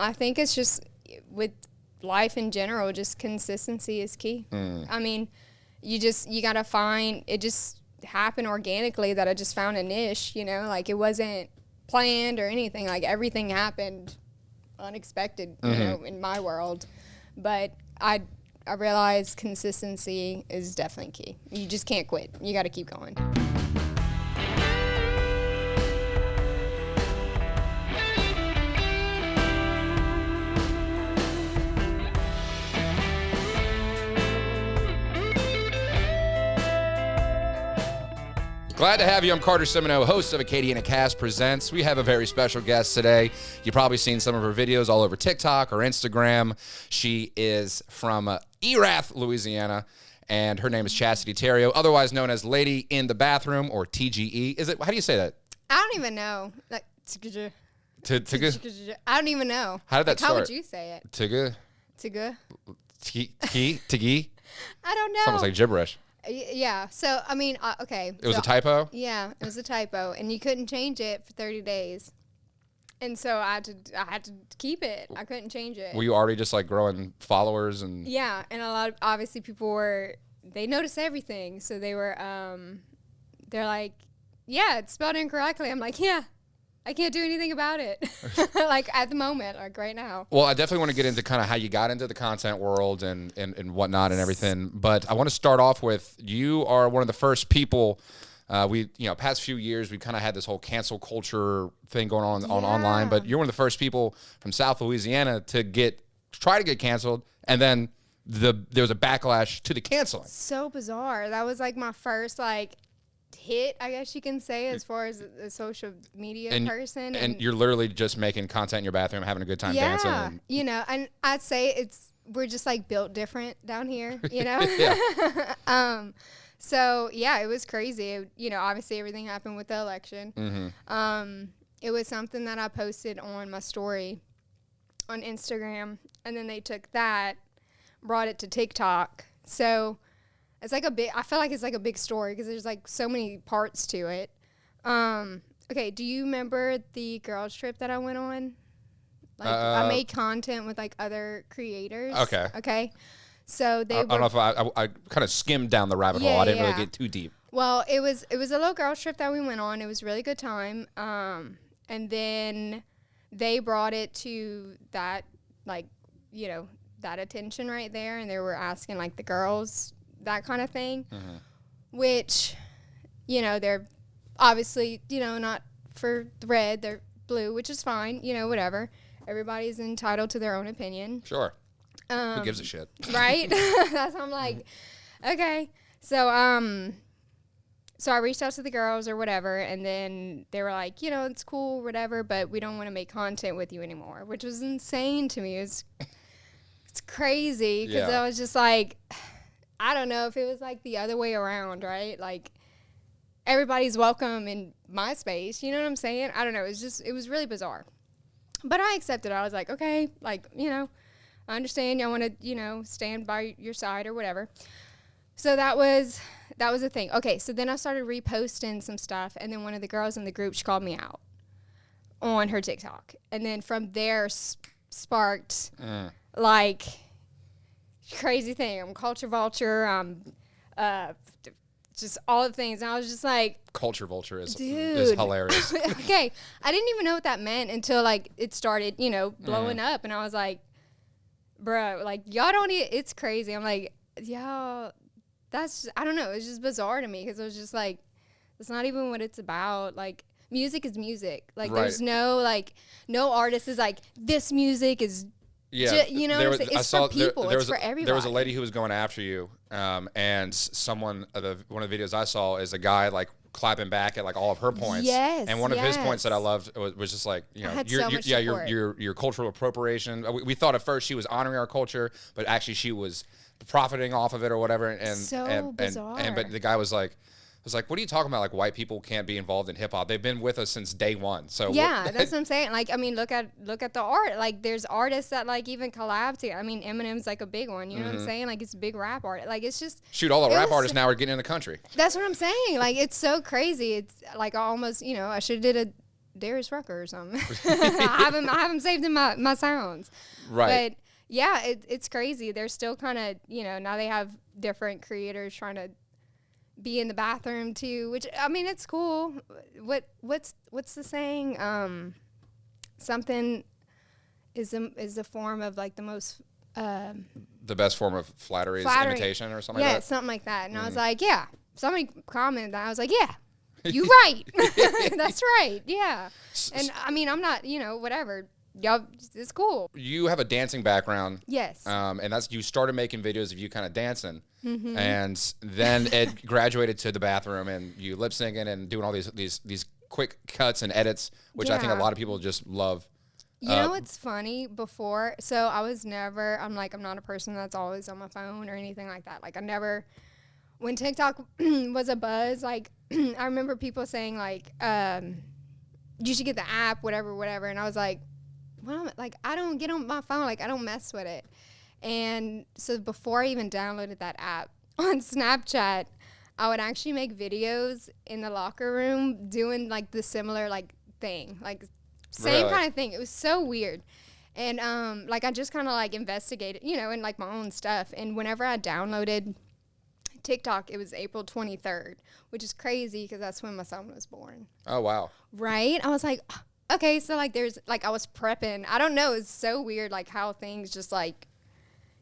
I think it's just with life in general, just consistency is key. I mean, you got to find, it just happened organically that I just found a niche, you know, like it wasn't planned or anything. Like everything happened unexpected, you know, in my world. But I realized consistency is definitely key. You just can't quit. You got to keep going. Glad to have you. I'm Carter Simoneaux, host of AcadianaCasts Presents. We have a very special guest today. You've probably seen some of her videos all over TikTok or Instagram. She is from Erath, Louisiana, and her name is Chasity Theriot, otherwise known as Lady in the Bathroom, or TGE. Is it? How do you say that? I don't even know. Like, I don't even know. How did that start? How would you say it? Tge? Tge? I don't know. It's almost like gibberish. Yeah. So, I mean, okay. It was a typo? Yeah, it was a typo. And you couldn't change it for 30 days. And so I had to keep it. I couldn't change it. Were you already just like growing followers? And yeah. And a lot of, obviously, people they noticed everything. So they were, they're like, yeah, it's spelled incorrectly. I'm like, yeah. I can't do anything about it, like at the moment, like right now. Well, I definitely want to get into kind of how you got into the content world and whatnot and everything. But I want to start off with, you are one of the first people, past few years, we've kind of had this whole cancel culture thing going on online. But you're one of the first people from South Louisiana to try to get canceled. And then there was a backlash to the canceling. So bizarre. That was like my first hit, I guess you can say, as far as a social media person. And you're literally just making content in your bathroom, having a good time dancing. Yeah, you know, and I'd say we're just like built different down here, you know? Yeah. So yeah, it was crazy. You know, obviously everything happened with the election. Mm-hmm. It was something that I posted on my story on Instagram, and then they took that, brought it to TikTok. So it's like I feel like it's like a big story because there's like so many parts to it. Okay, do you remember the girls trip that I went on? Like I made content with like other creators. Okay. Okay. So they I don't know if I kind of skimmed down the rabbit hole. I didn't really get too deep. Well, it was a little girls trip that we went on. It was a really good time. And then they brought it to that, like, you know, that attention right there, and they were asking like the girls that kind of thing, which, you know, they're obviously, you know, not for red, they're blue, which is fine, you know, whatever. Everybody's entitled to their own opinion. Sure. Who gives a shit? Right? That's what I'm like, okay. So I reached out to the girls or whatever, and then they were like, you know, it's cool, whatever, but we don't want to make content with you anymore, which was insane to me. It's crazy because I was just like, I don't know if it was like the other way around, right? Like everybody's welcome in my space. You know what I'm saying? I don't know. It was really bizarre, but I accepted it. I was like, okay, like, you know, I understand y'all want to, you know, stand by your side or whatever. So that was a thing. Okay. So then I started reposting some stuff, and then one of the girls in the group, she called me out on her TikTok. And then from there sparked like crazy thing. I'm culture vulture. Just all the things. And I was just like, culture vulture is hilarious. Okay, I didn't even know what that meant until like it started, you know, blowing up, and I was like, bro, like y'all don't. It's crazy. I'm like, y'all. That's I don't know. It's just bizarre to me because it was just like, it's not even what it's about. Like music is music. Like there's no artist is like this music is. Yeah, you know, it's for people. It's for everybody. There was a lady who was going after you, and one of the videos I saw is a guy like clapping back at like all of her points. Yes, and one of his points that I loved was just like, you know, your cultural appropriation. We thought at first she was honoring our culture, but actually she was profiting off of it or whatever. And bizarre. But the guy was like, what are you talking about? Like, white people can't be involved in hip hop. They've been with us since day one. So yeah, that's what I'm saying. Like, I mean, look at the art. Like, there's artists that like even collab to. I mean, Eminem's like a big one. You know what I'm saying? Like, it's a big rap art. Like, it's just all the rap artists now are getting in the country. That's what I'm saying. Like, it's so crazy. It's like almost, you know, I should have did a Darius Rucker or something. I have him saved in my sounds. Right. But yeah, it's crazy. They're still kind of, now they have different creators trying to be in the bathroom too, which, I mean, it's cool. What's the saying? Something is the form of like the most, the best form of flattery is imitation or something like that? Yeah, something like that. And I was like, yeah. Somebody commented that. I was like, yeah, you right. That's right. Yeah. And I mean, I'm not, whatever. Y'all, it's cool. You have a dancing background. Yes. And you started making videos of you kind of dancing. Mm-hmm. And then it graduated to the bathroom and you lip syncing and doing all these quick cuts and edits, which I think a lot of people just love. You know what's funny? Before, so I was never, I'm not a person that's always on my phone or anything like that. Like, I never, when TikTok was a buzz, like, I remember people saying, like, you should get the app, whatever. And I was like, well, like, I don't get on my phone. Like, I don't mess with it. And so before I even downloaded that app on Snapchat, I would actually make videos in the locker room doing, like, the similar, like, thing. Like, same kind of thing. It was so weird. And, like, I just kind of, like, investigated, and, like, my own stuff. And whenever I downloaded TikTok, it was April 23rd, which is crazy because that's when my son was born. Oh, wow. Right? I was like, okay, so, like, I was prepping. I don't know. It's so weird, like, how things just, like,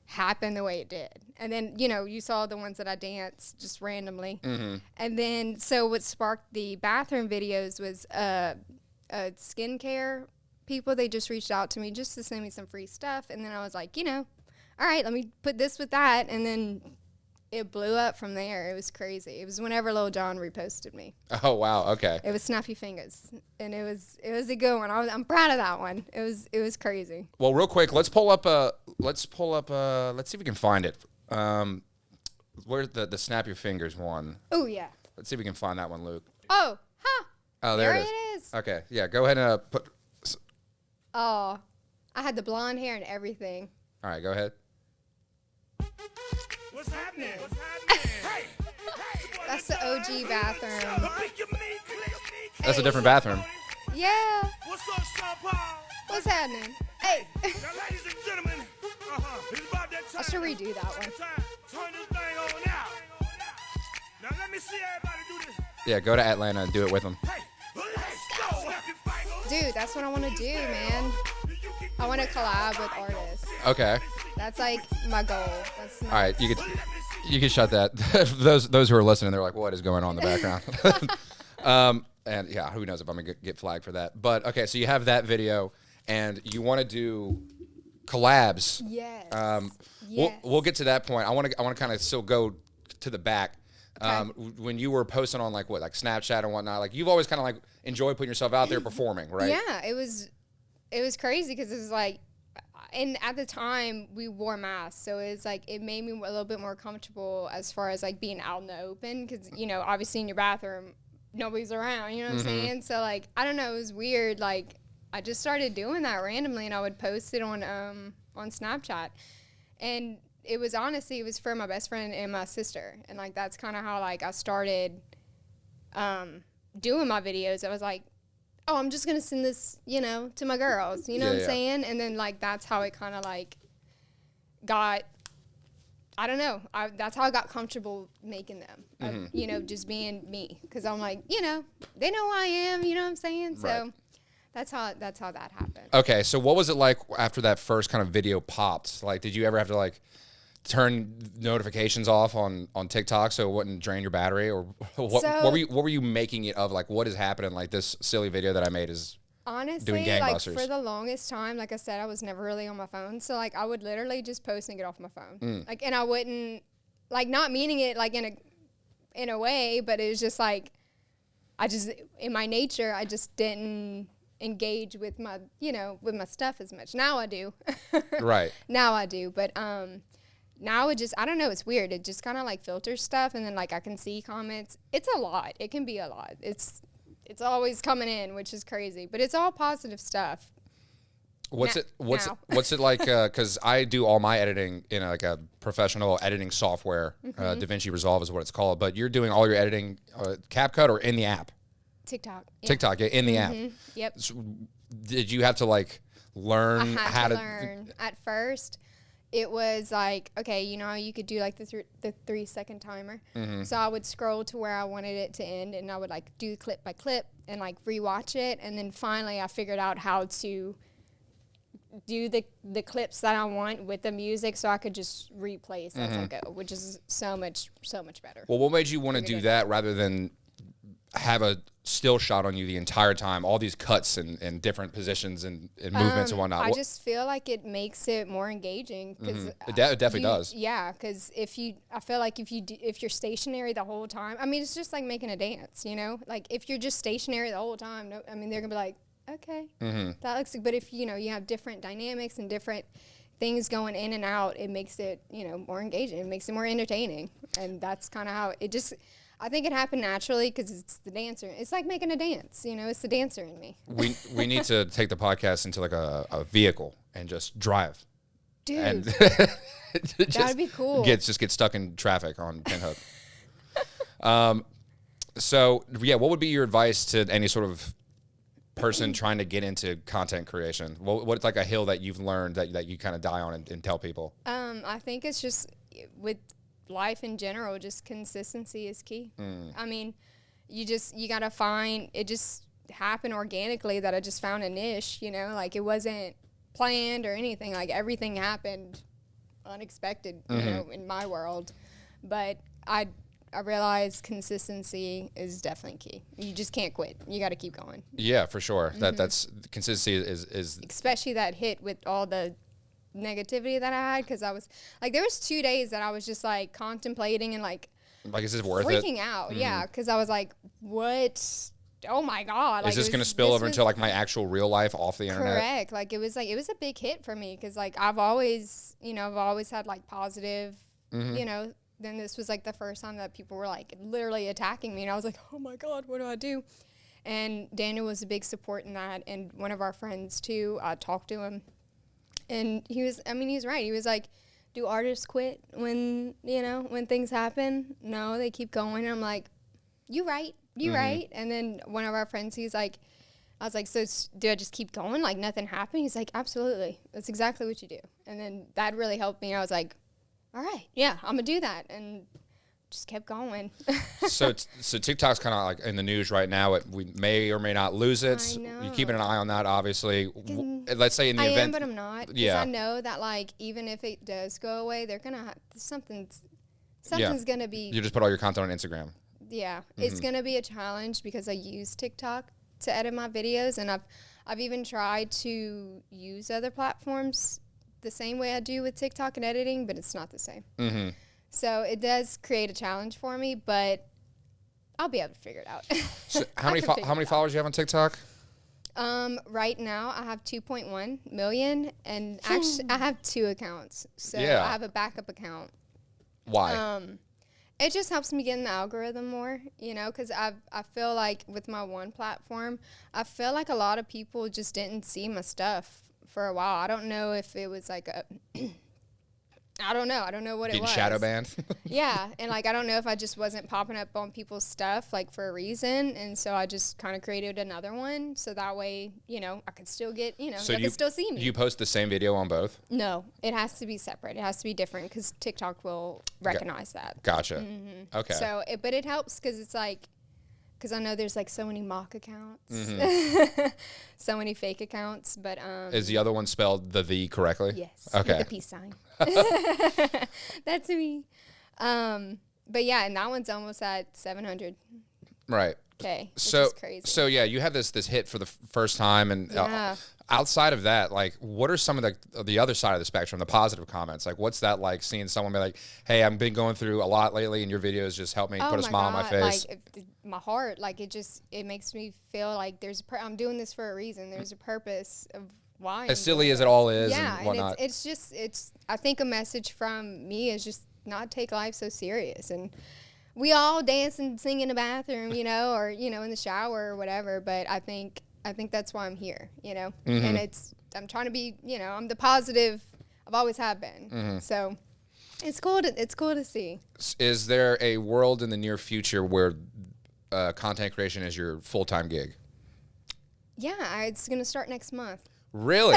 happen the way it did. And then, you saw the ones that I danced just randomly. Mm-hmm. And then, so what sparked the bathroom videos was skincare people. They just reached out to me just to send me some free stuff. And then I was like, all right, let me put this with that. And then it blew up from there. It was crazy. It was whenever Lil Jon reposted me. Oh, wow. Okay. It was Snappy Fingers. And it was a good one. I'm proud of that one. It was crazy. Well, real quick, let's see if we can find it. Where's the Snap Your Fingers one? Oh, yeah. Let's see if we can find that one, Luke. Oh, huh. Oh, there it is. Okay. Yeah, go ahead and put. Oh, I had the blonde hair and everything. All right, go ahead. What's happening? That's the OG bathroom. That's a different bathroom. Yeah. What's up, Sean Paul? What's happening? Hey. Now, ladies and gentlemen, it's about that time. I should redo that one. Turn this thing on out. Now let me see everybody do this. Yeah, go to Atlanta and do it with them. Hey, let's go. Dude, that's what I want to do, man. I want to collab with artists. Okay. That's like my goal. That's all right. You can shut that. those who are listening, they're like, what is going on in the background? And yeah, who knows if I'm gonna get flagged for that. But okay, so you have that video, and you want to do collabs. Yes. Yes. We'll get to that point. I want to kind of still go to the back. Okay. When you were posting on like Snapchat and whatnot, like you've always kind of like enjoyed putting yourself out there performing, right? Yeah, it was crazy because it was like, and at the time we wore masks, so it's like it made me a little bit more comfortable as far as like being out in the open because obviously in your bathroom nobody's around, you know what I'm saying? So like I don't know, it was weird. Like I just started doing that randomly, and I would post it on Snapchat, and it was for my best friend and my sister, and like that's kind of how like I started doing my videos. I was like, oh, I'm just gonna send this, to my girls, you know what I'm saying? And then like that's how it kind of like got. I don't know. That's how I got comfortable making them. Just being me, because I'm like, they know who I am. You know what I'm saying? Right. So that's how that happened. Okay, so what was it like after that first kind of video popped? Like, did you ever have to like turn notifications off on TikTok so it wouldn't drain your battery, or what were you making it of? Like, what is happening? Like, this silly video that I made is honestly doing gangbusters. Like for the longest time, like I said, I was never really on my phone, so like I would literally just post and get off my phone, like, and I wouldn't, like, not meaning it like in a way, but it was just like in my nature I just didn't engage with my with my stuff as much. Now I do. Right. Now I do, but now it just, I don't know, it's weird. It just kind of like filters stuff, and then like I can see comments. It's a lot. It can be a lot. It's always coming in, which is crazy, but it's all positive stuff. What's it like? Because I do all my editing in like a professional editing software. DaVinci Resolve is what it's called. But you're doing all your editing CapCut or in the app? TikTok. Yeah. TikTok in the app. Yep. So did you have to like learn I how had to to learn. At first, it was like, okay, you know how you could do like the 3-second timer. So I would scroll to where I wanted it to end, and I would like do clip by clip and like rewatch it, and then finally I figured out how to do the clips that I want with the music, so I could just replace as I go, which is so much better. Well, what made you want to do that rather than have a still shot on you the entire time, all these cuts and different positions and movements and whatnot? I just feel like it makes it more engaging because it definitely does. Yeah, because I feel like if you're stationary the whole time, I mean, it's just like making a dance, you know. Like if you're just stationary the whole time, I mean, they're gonna be like, okay, that looks good. But if you have different dynamics and different things going in and out, it makes it more engaging. It makes it more entertaining, and that's kind of how it just. I think it happened naturally because it's the dancer. It's like making a dance, it's the dancer in me. We need to take the podcast into like a vehicle and just drive. Dude, and that'd be cool. Get stuck in traffic on Pinhook. So yeah, what would be your advice to any sort of person trying to get into content creation? What's like a hill that you've learned that you kind of die on and tell people? I think it's just with life in general, just consistency is key. I mean, you gotta find it. Just happened organically that I just found a niche, like it wasn't planned or anything. Like everything happened unexpected, in my world. But I realized consistency is definitely key. You just can't quit. You got to keep going. Yeah, for sure. That's consistency is especially that hit with all the negativity that I had, because I was like, there was 2 days that I was just like contemplating and like is this worth it? Freaking out, yeah, because I was like, what? Oh my God! Is this going to spill over into like my actual real life off the internet? Correct. Like it was a big hit for me because like I've always had like positive, then this was like the first time that people were like literally attacking me, and I was like, oh my God, what do I do? And Daniel was a big support in that, and one of our friends too. I talked to him. And he's right. He was like, do artists quit when things happen? No, they keep going. And I'm like, you right. And then one of our friends, I was like, so do I just keep going? Like nothing happened? He's like, absolutely. That's exactly what you do. And then that really helped me. I was like, all right, yeah, I'm going to do that. And just kept going. So TikTok's kind of like in the news right now. We may or may not lose it. I know. You're keeping an eye on that, obviously. Let's say in the event. I am, but I'm not. Yeah. I know that like even if it does go away, they're gonna something's gonna be. You just put all your content on Instagram. Yeah, it's gonna be a challenge because I use TikTok to edit my videos, and I've even tried to use other platforms the same way I do with TikTok and editing, but it's not the same. So it does create a challenge for me, but I'll be able to figure it out. So how many followers do you have on TikTok? Right now I have 2.1 million, and actually I have 2 accounts. So Yeah. I have a backup account. Why? It just helps me get in the algorithm more, because I feel like with my one platform, I feel like a lot of people just didn't see my stuff for a while. I don't know if it was like a I don't know what it was. Getting shadow banned? Yeah, and like I don't know if I just wasn't popping up on people's stuff like for a reason, and so I just kind of created another one so that way, I could still get, so you could still see me. Do you post the same video on both? No, it has to be separate. It has to be different because TikTok will recognize that. Gotcha. Okay. So, but it helps because it's like, because I know there's like so many mock accounts, so many fake accounts, but is the other one spelled the correctly? Yes. Okay. With the peace sign. That's me. But yeah, and that one's almost at 700. Right. Okay. So is crazy. So yeah, you had this hit for the first time, and Yeah. outside of that, like, what are some of the other side of the spectrum, the positive comments? Like, what's that like? Seeing someone be like, "Hey, I've been going through a lot lately, and your videos just helped me put a smile on my face." Like my heart, like it makes me feel like I'm doing this for a reason. There's a purpose of why. As silly as it all is, yeah, and whatnot. it's. I think a message from me is just not take life so serious, and we all dance and sing in the bathroom, or in the shower or whatever. But I think that's why I'm here, and I'm trying to be, I'm the positive I've always have been. So it's cool to see. Is there a world in the near future where content creation as your full-time gig? Yeah, it's gonna start next month. Really?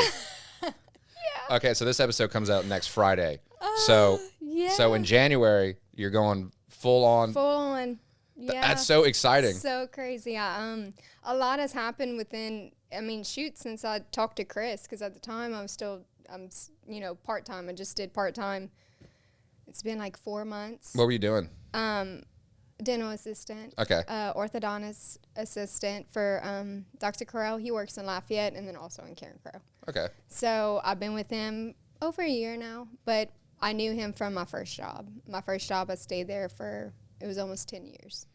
Yeah. Okay, so this episode comes out next Friday. So in January, you're going full on. Full on. Yeah. That's so exciting. So crazy. Yeah. A lot has happened within. I mean, since I talked to Chris, because at the time I'm part time. I just did part time. It's been like 4 months. What were you doing? Dental assistant. Okay. Orthodontist assistant for Dr. Carell. He works in Lafayette and then also in Karen Crow. Okay. So I've been with him over a year now, but I knew him from my first job. My first job, I stayed there it was almost 10 years.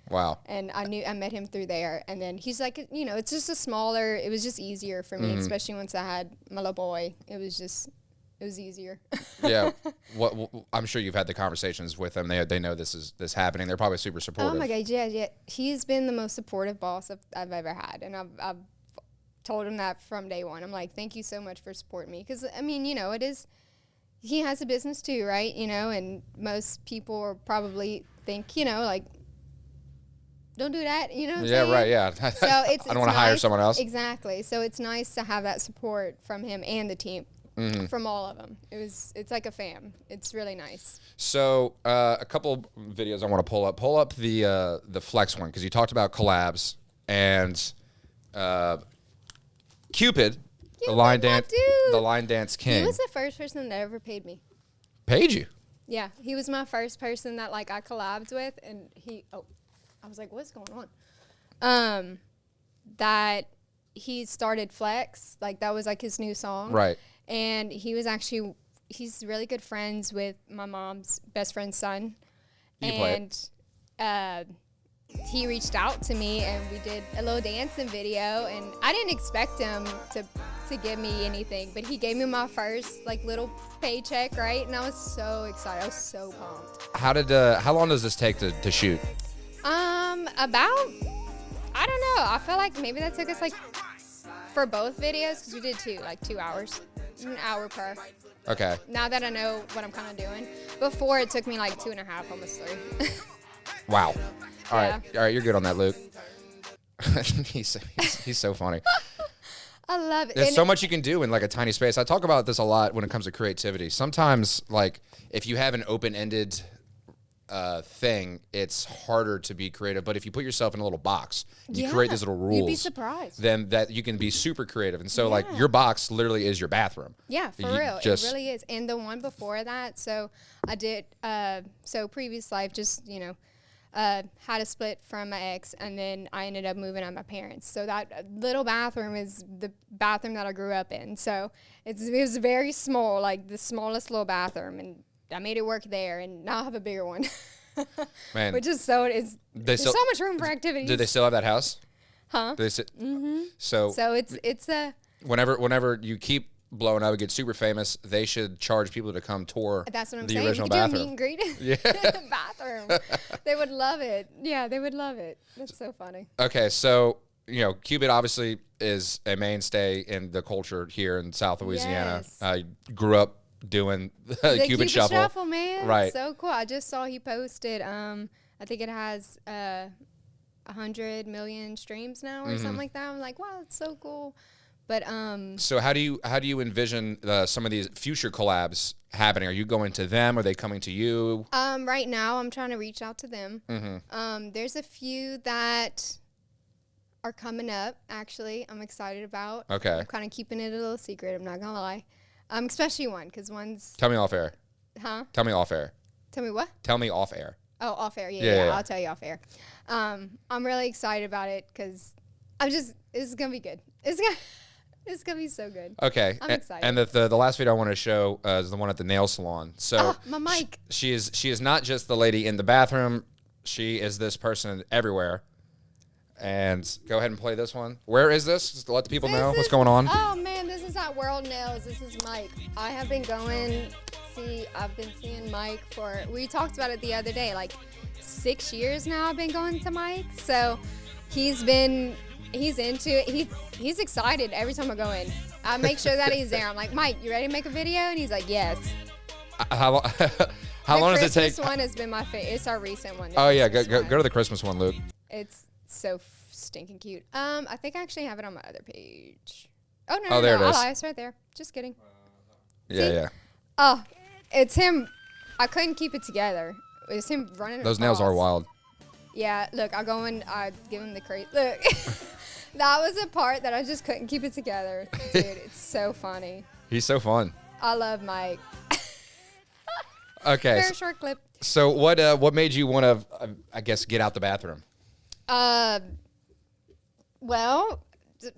Wow. And I met him through there. And then he's like, it's just it was just easier for me, especially once I had my little boy. It was easier. Yeah. I'm sure you've had the conversations with them. They know this happening. They're probably super supportive. Oh my God. Yeah. He's been the most supportive boss I've ever had. And I've told him that from day one. I'm like, thank you so much for supporting me. Because, I mean, it is, he has a business too, right? And most people probably think, like, don't do that, Yeah, right, yeah. So I don't want to hire someone else. Exactly. So it's nice to have that support from him and the team, from all of them. It's like a fam. It's really nice. So a couple videos I want to pull up. Pull up the Flex one, because you talked about collabs and Cupid, the line dance king. He was the first person that ever paid me. Paid you? Yeah, he was my first person that I collabed with, and I was like, what's going on? That he started Flex, that was his new song. Right. And he's really good friends with my mom's best friend's son. He reached out to me and we did a little dancing video, and I didn't expect him to give me anything, but he gave me my first little paycheck, right? And I was so excited. I was so pumped. How long does this take to shoot? About, I don't know. I feel like maybe that took us for both videos, because we did 2 hours, an hour per. Okay. Now that I know what I'm kind of doing. Before it took me 2.5, almost 3. Wow. All Yeah. right, you're good on that, Luke. he's so funny. I love it. There's And so much you can do in a tiny space. I talk about this a lot when it comes to creativity. Sometimes if you have an open-ended thing, it's harder to be creative. But if you put yourself in a little box, you create these little rules. You'd be surprised. Then that you can be super creative. And so your box literally is your bathroom. Yeah, for real. It really is. And the one before that, so I did, previous life, just, had a split from my ex, and then I ended up moving out my parents. So that little bathroom is the bathroom that I grew up in. So it was very small, the smallest little bathroom, and I made it work there, and now I have a bigger one. Man, which is there's so much room for activities. Do they still have that house? Huh? Do they Mm-hmm. So it's a. Whenever you keep blowing up and get super famous, they should charge people to come tour. That's what I'm the saying. original We could bathroom. do a meet and greet in the bathroom. They would love it. Yeah, they would love it. That's so funny. Okay, so Cupid obviously is a mainstay in the culture here in South Louisiana. Yes. Grew up doing the Cupid Shuffle. Man. Right. So cool. I just saw he posted. I think it has 100 million streams now or something like that. I'm like, wow, that's so cool. But so how do you envision some of these future collabs happening? Are you going to them? Are they coming to you? Right now I'm trying to reach out to them. Mm-hmm. There's a few that are coming up. Actually, I'm excited about. Okay. I'm kind of keeping it a little secret. I'm not gonna lie. Especially because one's. Tell me off air. Huh? Tell me off air. Tell me what? Tell me off air. Oh, off air. Yeah. I'll tell you off air. I'm really excited about it because it's gonna be good. It's gonna be so good. Okay. I'm excited. And the last video I want to show is the one at the nail salon. So my mic. She is not just the lady in the bathroom. She is this person everywhere. And go ahead and play this one. Where is this? Just to let the people know what's going on. Oh man, this is at World Nails. This is Mike. I have been I've been seeing Mike we talked about it the other day, 6 years now I've been going to Mike. So he's into it. He's excited every time I go in. I make sure that he's there. I'm like, Mike, you ready to make a video? And he's like, yes. How long does it take? This one has been my favorite. It's our recent one. Oh yeah, go to the Christmas one, Luke. It's so stinking cute. I think I actually have it on my other page. Oh, no, Oh, no, there no. it is. It's right there. Just kidding. Yeah, See? yeah. Oh, it's him. I couldn't keep it together. It's him running Those nails are across. wild. Yeah, look, I go and I give him the crate. Look, that was a part that I just couldn't keep it together. Dude, it's so funny. He's so fun. I love Mike. Okay. Very short clip. So what made you want to, I guess, get out the bathroom? Well,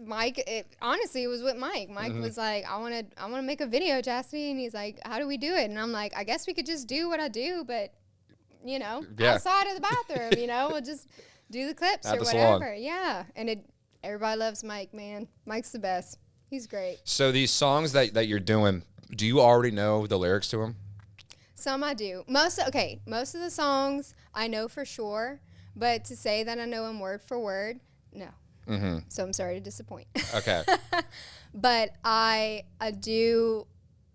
Mike, honestly, it was with Mike. Mike was like, I want to make a video, Chasity. And he's like, how do we do it? And I'm like, I guess we could just do what I do, but, Yeah. outside of the bathroom, we'll just do the clips At or the salon. whatever. Yeah. And everybody loves Mike, man. Mike's the best. He's great. So these songs that you're doing, do you already know the lyrics to them? Some I do. Most of the songs I know for sure, but to say that I know them word for word, no. Mm-hmm. So I'm sorry to disappoint. Okay. But I do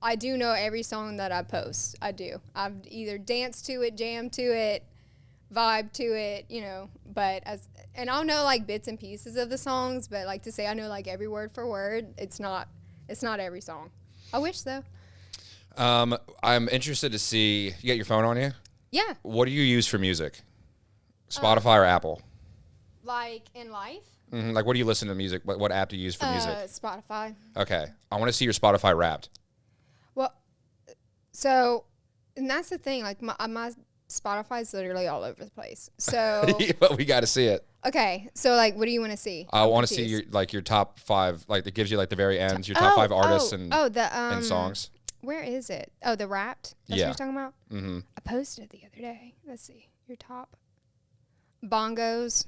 know every song that I post. I do. I've either danced to it, jammed to it, vibe to it, but and I'll know like bits and pieces of the songs, but like to say I know like every word for word, it's not every song. I wish though. I'm interested to see, you got your phone on you? Yeah. What do you use for music? Spotify or Apple? Like in life? Like, what do you listen to music? What app do you use for music? Spotify. Okay. I want to see your Spotify Wrapped. Well, so, and that's the thing. Like my Spotify is literally all over the place. So, But we got to see it. okay. So, like, what do you want to see? I want to see your top 5. Like, it gives you like the very ends, your top 5 artists and songs. Where is it? Oh, the Wrapped. That's Yeah. what you're talking about. Mm-hmm. I posted it the other day. Let's see your top. Bongos,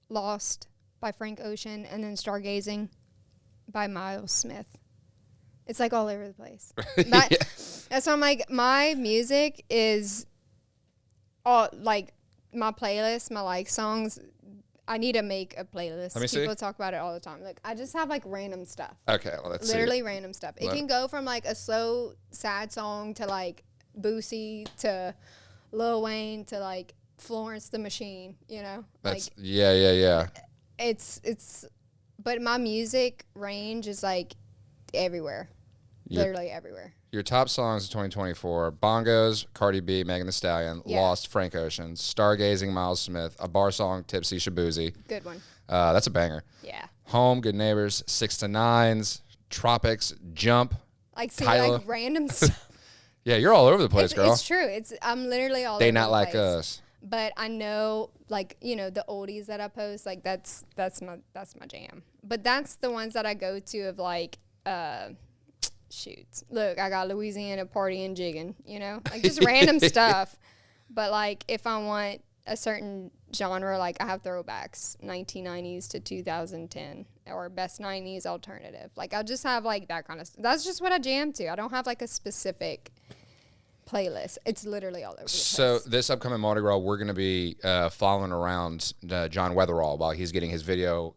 Lost by Frank Ocean, and then Stargazing by Miles Smith. It's like all over the place. That's why I'm like, my music is all like my playlist, my like songs. I need to make a playlist. Let me see. People talk about it all the time. Look, I just have like random stuff. Okay, well, let's Literally random stuff. It can go from like a slow, sad song to like Boosie to Lil Wayne to like Florence the Machine, That's like yeah. it's but my music range is like everywhere. Literally everywhere. Your top songs of 2024: Bongos, Cardi B, Megan Thee Stallion, Yeah. Lost, Frank Ocean, Stargazing, Miles Smith, a bar song, Tipsy, Shabuzi. Good one. That's a banger. Yeah. Home, Good Neighbors, 6 to 9s, Tropics, Jump. Like see Kyla. like random stuff. Yeah, you're all over the place, girl. It's true. I'm literally all They over Not the Like place. Us. But I know, like, the oldies that I post, like that's my jam. But that's the ones that I go to of like, shoots. Look, I got Louisiana partying, jigging, like just random stuff. But like, if I want a certain genre, like I have throwbacks, 1990s to 2010, or best 90s alternative. Like I'll just have like that kind of stuff. That's just what I jam to. I don't have like a specific playlist. It's literally all over the place. So this upcoming Mardi Gras, we're going to be following around John Weatherall while he's getting his video,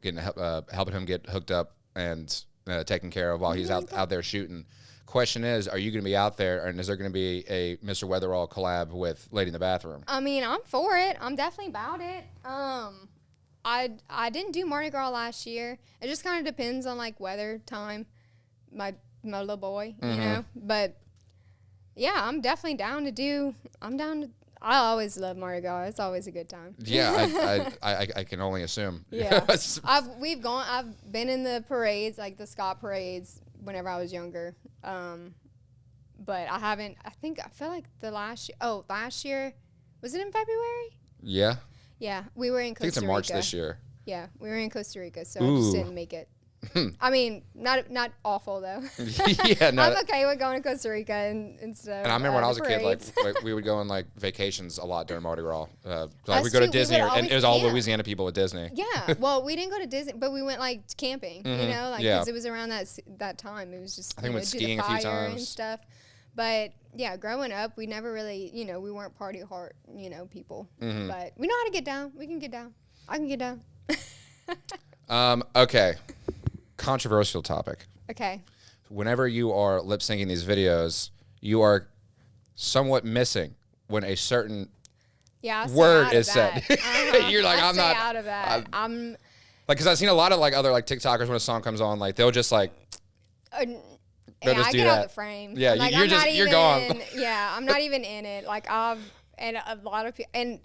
helping him get hooked up and taken care of while he's out there shooting. Question is, are you going to be out there, and is there going to be a Mr. Weatherall collab with Lady in the Bathroom? I mean, I'm for it. I'm definitely about it. I didn't do Mardi Gras last year. It just kind of depends on like weather time. My little boy, But yeah, I'm definitely down to do. I always love Mardi Gras. It's always a good time. Yeah, I can only assume. Yeah, I've been in the parades, like the Scott parades, whenever I was younger. But I haven't. I feel like last year, was it in February? Yeah. Yeah, we were in Costa Rica. I think it's in March this year. Yeah, we were in Costa Rica, so I just didn't make it. I mean, not awful though. Yeah, no. I'm okay with going to Costa Rica and stuff. And I remember when I was a kid, parades. like we would go on like vacations a lot during Mardi Gras. Like That's we'd go to true. Disney, We would and it was all always- Louisiana people at Disney. Yeah, well, we didn't go to Disney, but we went like camping. Like Yeah. because it was around that time. It was just I think we went skiing a few fire and times. stuff. But yeah, growing up, we never really, we weren't party hard, people. But we know how to get down. We can get down. I can get down. Okay. Controversial topic. Okay. Whenever you are lip syncing these videos, you are somewhat missing when a certain Yeah, I'll stay word out is of said. that. You're like, I'll I'm stay not out of that. I'm like, because I've seen a lot of like other like TikTokers when a song comes on, like they'll just like yeah, just I do get out that. the frame. Yeah, I'm like, you're I'm just not you're even, gone. Yeah, I'm not even in it. Like and a lot of people, and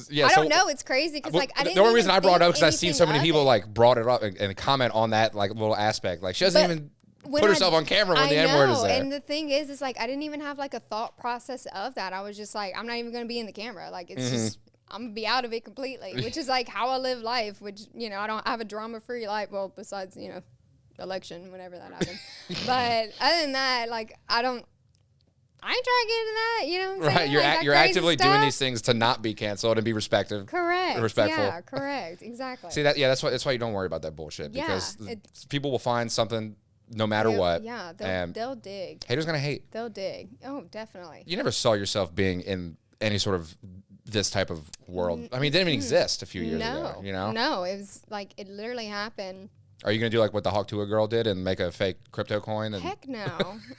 Yeah, I so, don't know. It's crazy because like I didn't. the only even reason I brought it think up because I've seen so anything many of people it. like brought it up and comment on that like little aspect. Like she doesn't But even when put herself on camera when the N word is there. And the thing is like I didn't even have like a thought process of that. I was just like, I'm not even gonna be in the camera. Like it's just I'm gonna be out of it completely, which is like how I live life. Which I have a drama-free life. Well, besides election, whenever that happens. But other than that, like I ain't trying to get into that. You know what I'm saying? Right, Like, you're crazy actively stuff. doing these things to not be canceled and be respectful. Respectful. Yeah, correct. Exactly. See that's why you don't worry about that bullshit because people will find something no matter what. Yeah, they'll dig. Haters gonna hate. They'll dig. Oh, definitely. You never saw yourself being in any sort of this type of world. I mean, it didn't even exist a few years ago. You know? No, it was like it literally happened. Are you gonna do like what the Hawk Tuah girl did and make a fake crypto coin? And Heck no.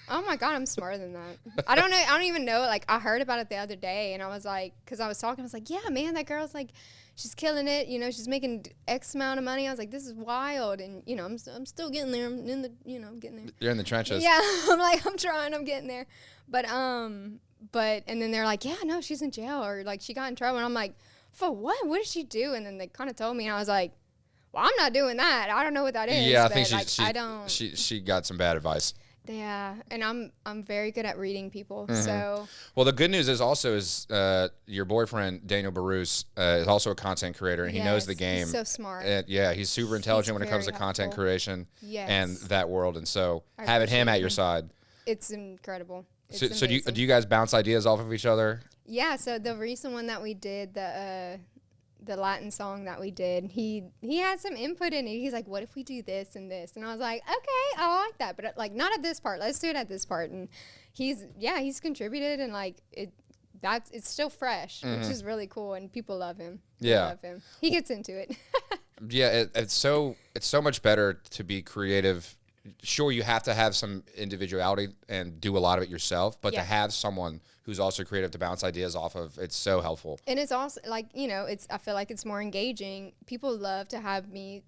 Oh my God, I'm smarter than that. I don't know. I don't even know. Like I heard about it the other day, and I was like, because I was talking, I was like, yeah, man, that girl's like, she's killing it. She's making X amount of money. I was like, this is wild, and I'm still getting there. I'm in the, getting there. You're in the trenches. Yeah, I'm like, I'm trying. I'm getting there, but and then they're like, yeah, no, she's in jail, or like she got in trouble, and I'm like, for what? What did she do? And then they kind of told me, and I was like, well, I'm not doing that. I don't know what that is. Yeah, I think she got some bad advice. Yeah, and I'm very good at reading people. Mm-hmm. So well, the good news is your boyfriend Daniel Barus is also a content creator and he knows the game. He's so smart. Yeah, he's super intelligent when it comes to content creation and that world. And so having him at your side, it's incredible. It's so do you guys bounce ideas off of each other? Yeah. So the recent one that we did, the Latin song that we did, he had some input in it. He's like, what if we do this and this? And I was like, okay, I like that, but like not at this part. Let's do it at this part. And he's contributed, and like it's still fresh, which is really cool, and people love him. Yeah. They love him. He gets into it. Yeah, it's so much better to be creative. Sure, you have to have some individuality and do a lot of it yourself, but to have someone who's also creative to bounce ideas off of, it's so helpful. And it's also like, I feel like it's more engaging. People love to have me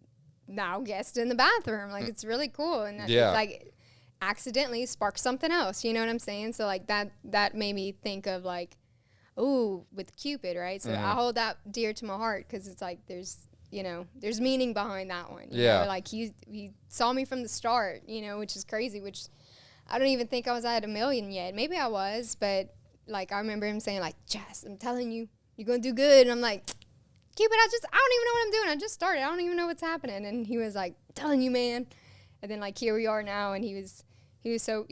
now guest in the bathroom. Like it's really cool. And it's like accidentally spark something else. You know what I'm saying? So like that made me think of like, ooh, with Cupid, right? So I hold that dear to my heart because it's like there's meaning behind that one. You know? Like he saw me from the start, which is crazy, which I don't even think I was at 1 million yet. Maybe I was, but like I remember him saying like, Jess, I'm telling you, you're going to do good. And I'm like, Cupid, I don't even know what I'm doing. I just started. I don't even know what's happening. And he was like, telling you, man. And then like here we are now, and he was so,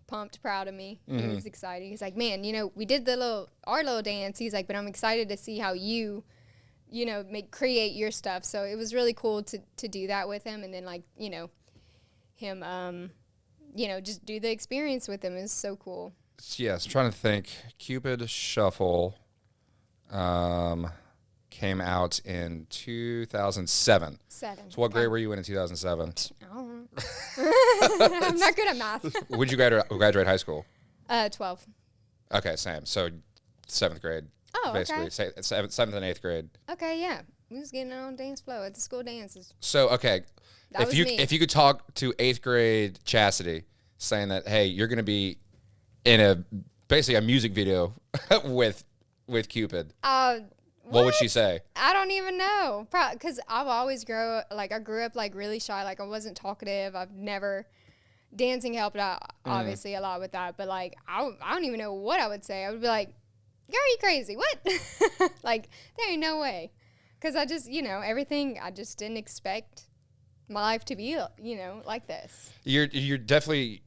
pumped, proud of me. He was excited. He's like, man, we did our little dance. He's like, but I'm excited to see how you create your stuff. So it was really cool to do that with him. And then like, him, just do the experience with him is so cool. Yes, I'm trying to think. Cupid Shuffle came out in 2007. So what grade were you in 2007? I don't know. I'm not good at math. Would you graduate high school? 12. Okay, same. So 7th grade. Oh, basically. okay. 7th and 8th grade. Okay, yeah. We was getting on dance floor at the school dances. So, okay. That If you could talk to 8th grade Chasity saying that, hey, you're going to be in basically a music video with Cupid, what would she say? I don't even know. Because I grew up like really shy. Like I wasn't talkative. I've never, dancing helped out obviously a lot with that. But like, I don't even know what I would say. I would be like, girl, you crazy. What? Like, there ain't no way. Because I just, everything, I just didn't expect my life to be, like this. You're definitely,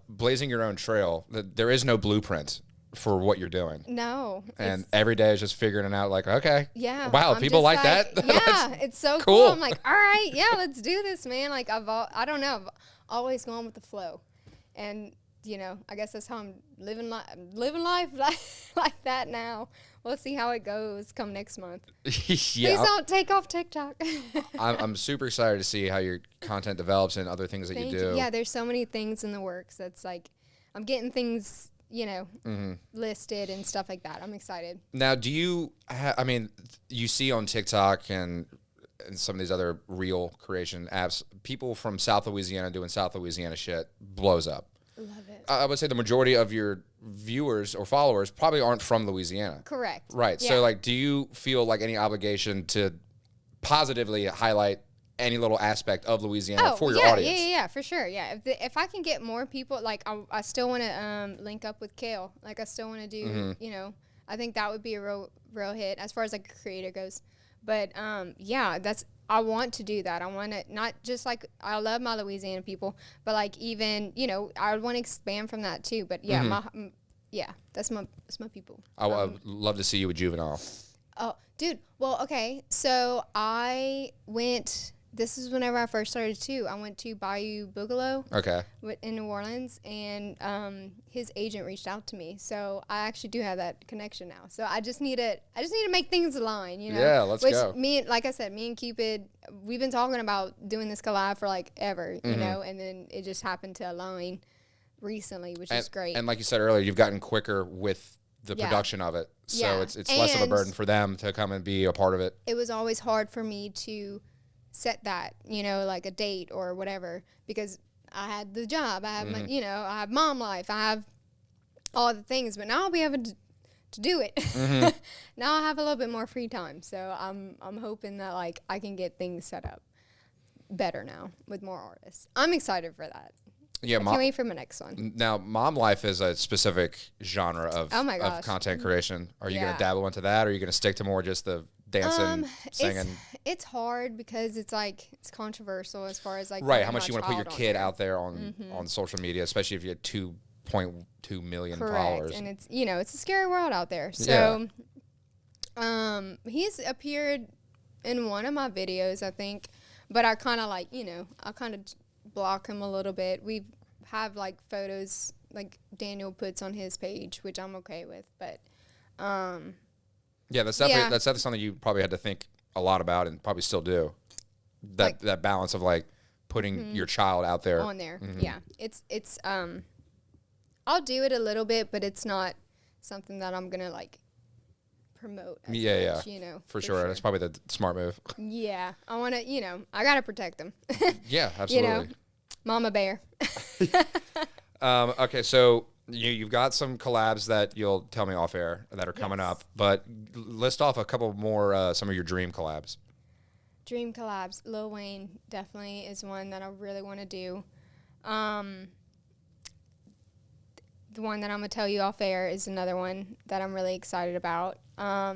blazing your own trail. There is no blueprint for what you're doing. No. And every day is just figuring it out like, okay. Yeah. Wow, I'm people like that? Yeah, it's so cool. I'm like, all right, yeah, let's do this, man. Like, I don't know. I've always gone with the flow. And, I guess that's how I'm living life like that now. We'll see how it goes come next month. Please don't take off TikTok. I'm super excited to see how your content develops and other things that you do. Yeah, there's so many things in the works. That's like, I'm getting things listed and stuff like that. I'm excited. Now, do you? I mean, you see on TikTok and some of these other reel creation apps, people from South Louisiana doing South Louisiana shit blows up. Love it. I would say the majority of your viewers or followers probably aren't from Louisiana. Correct. Right. Yeah. So, like, do you feel like any obligation to positively highlight any little aspect of Louisiana for your audience? Yeah, for sure. Yeah, if I can get more people, like I still want to link up with Kale. Like I still want to do, I think that would be a real hit as far as like a creator goes. But I want to do that. I want to not just like I love my Louisiana people, but like even I want to expand from that too. But yeah, that's my people. I would love to see you with Juvenile. Oh, dude. Well, okay. So I went. This is whenever I first started too. I went to Bayou Boogaloo. Okay. In New Orleans, and his agent reached out to me. So I actually do have that connection now. So I just need to make things align, Yeah, let's go. Like I said, me and Cupid, we've been talking about doing this collab for like ever, you know, and then it just happened to align recently, which is great. And like you said earlier, you've gotten quicker with the production of it. So it's less of a burden for them to come and be a part of it. It was always hard for me to set that, like a date or whatever, because I had the job, I have my, I have mom life, I have all the things, but now I'll be able to do it. Now I have a little bit more free time, so I'm hoping that like I can get things set up better now with more artists. I'm excited for that. Yeah, I can't wait for my next one. Now, mom life is a specific genre of content creation. Are you going to dabble into that, or are you going to stick to more just the dancing, singing? It's hard because it's like it's controversial as far as like how much you want to put your kid out there on social media, especially if you have 2.2 million followers. And it's it's a scary world out there. So he's appeared in one of my videos, I think, but I kind of like I kind of block him a little bit. We have like photos like Daniel puts on his page, which I'm okay with, but that's definitely something you probably had to think a lot about and probably still do. That balance of like putting your child out there on there. Yeah, it's I'll do it a little bit, but it's not something that I'm gonna like promote. As much, for sure. That's probably the smart move. Yeah, I want to. I gotta protect them. Yeah, absolutely. Mama bear. Okay, so you've got some collabs that you'll tell me off air that are coming up, but list off a couple more, some of your dream collabs. Dream collabs. Lil Wayne definitely is one that I really want to do. The one that I'm going to tell you off air is another one that I'm really excited about. I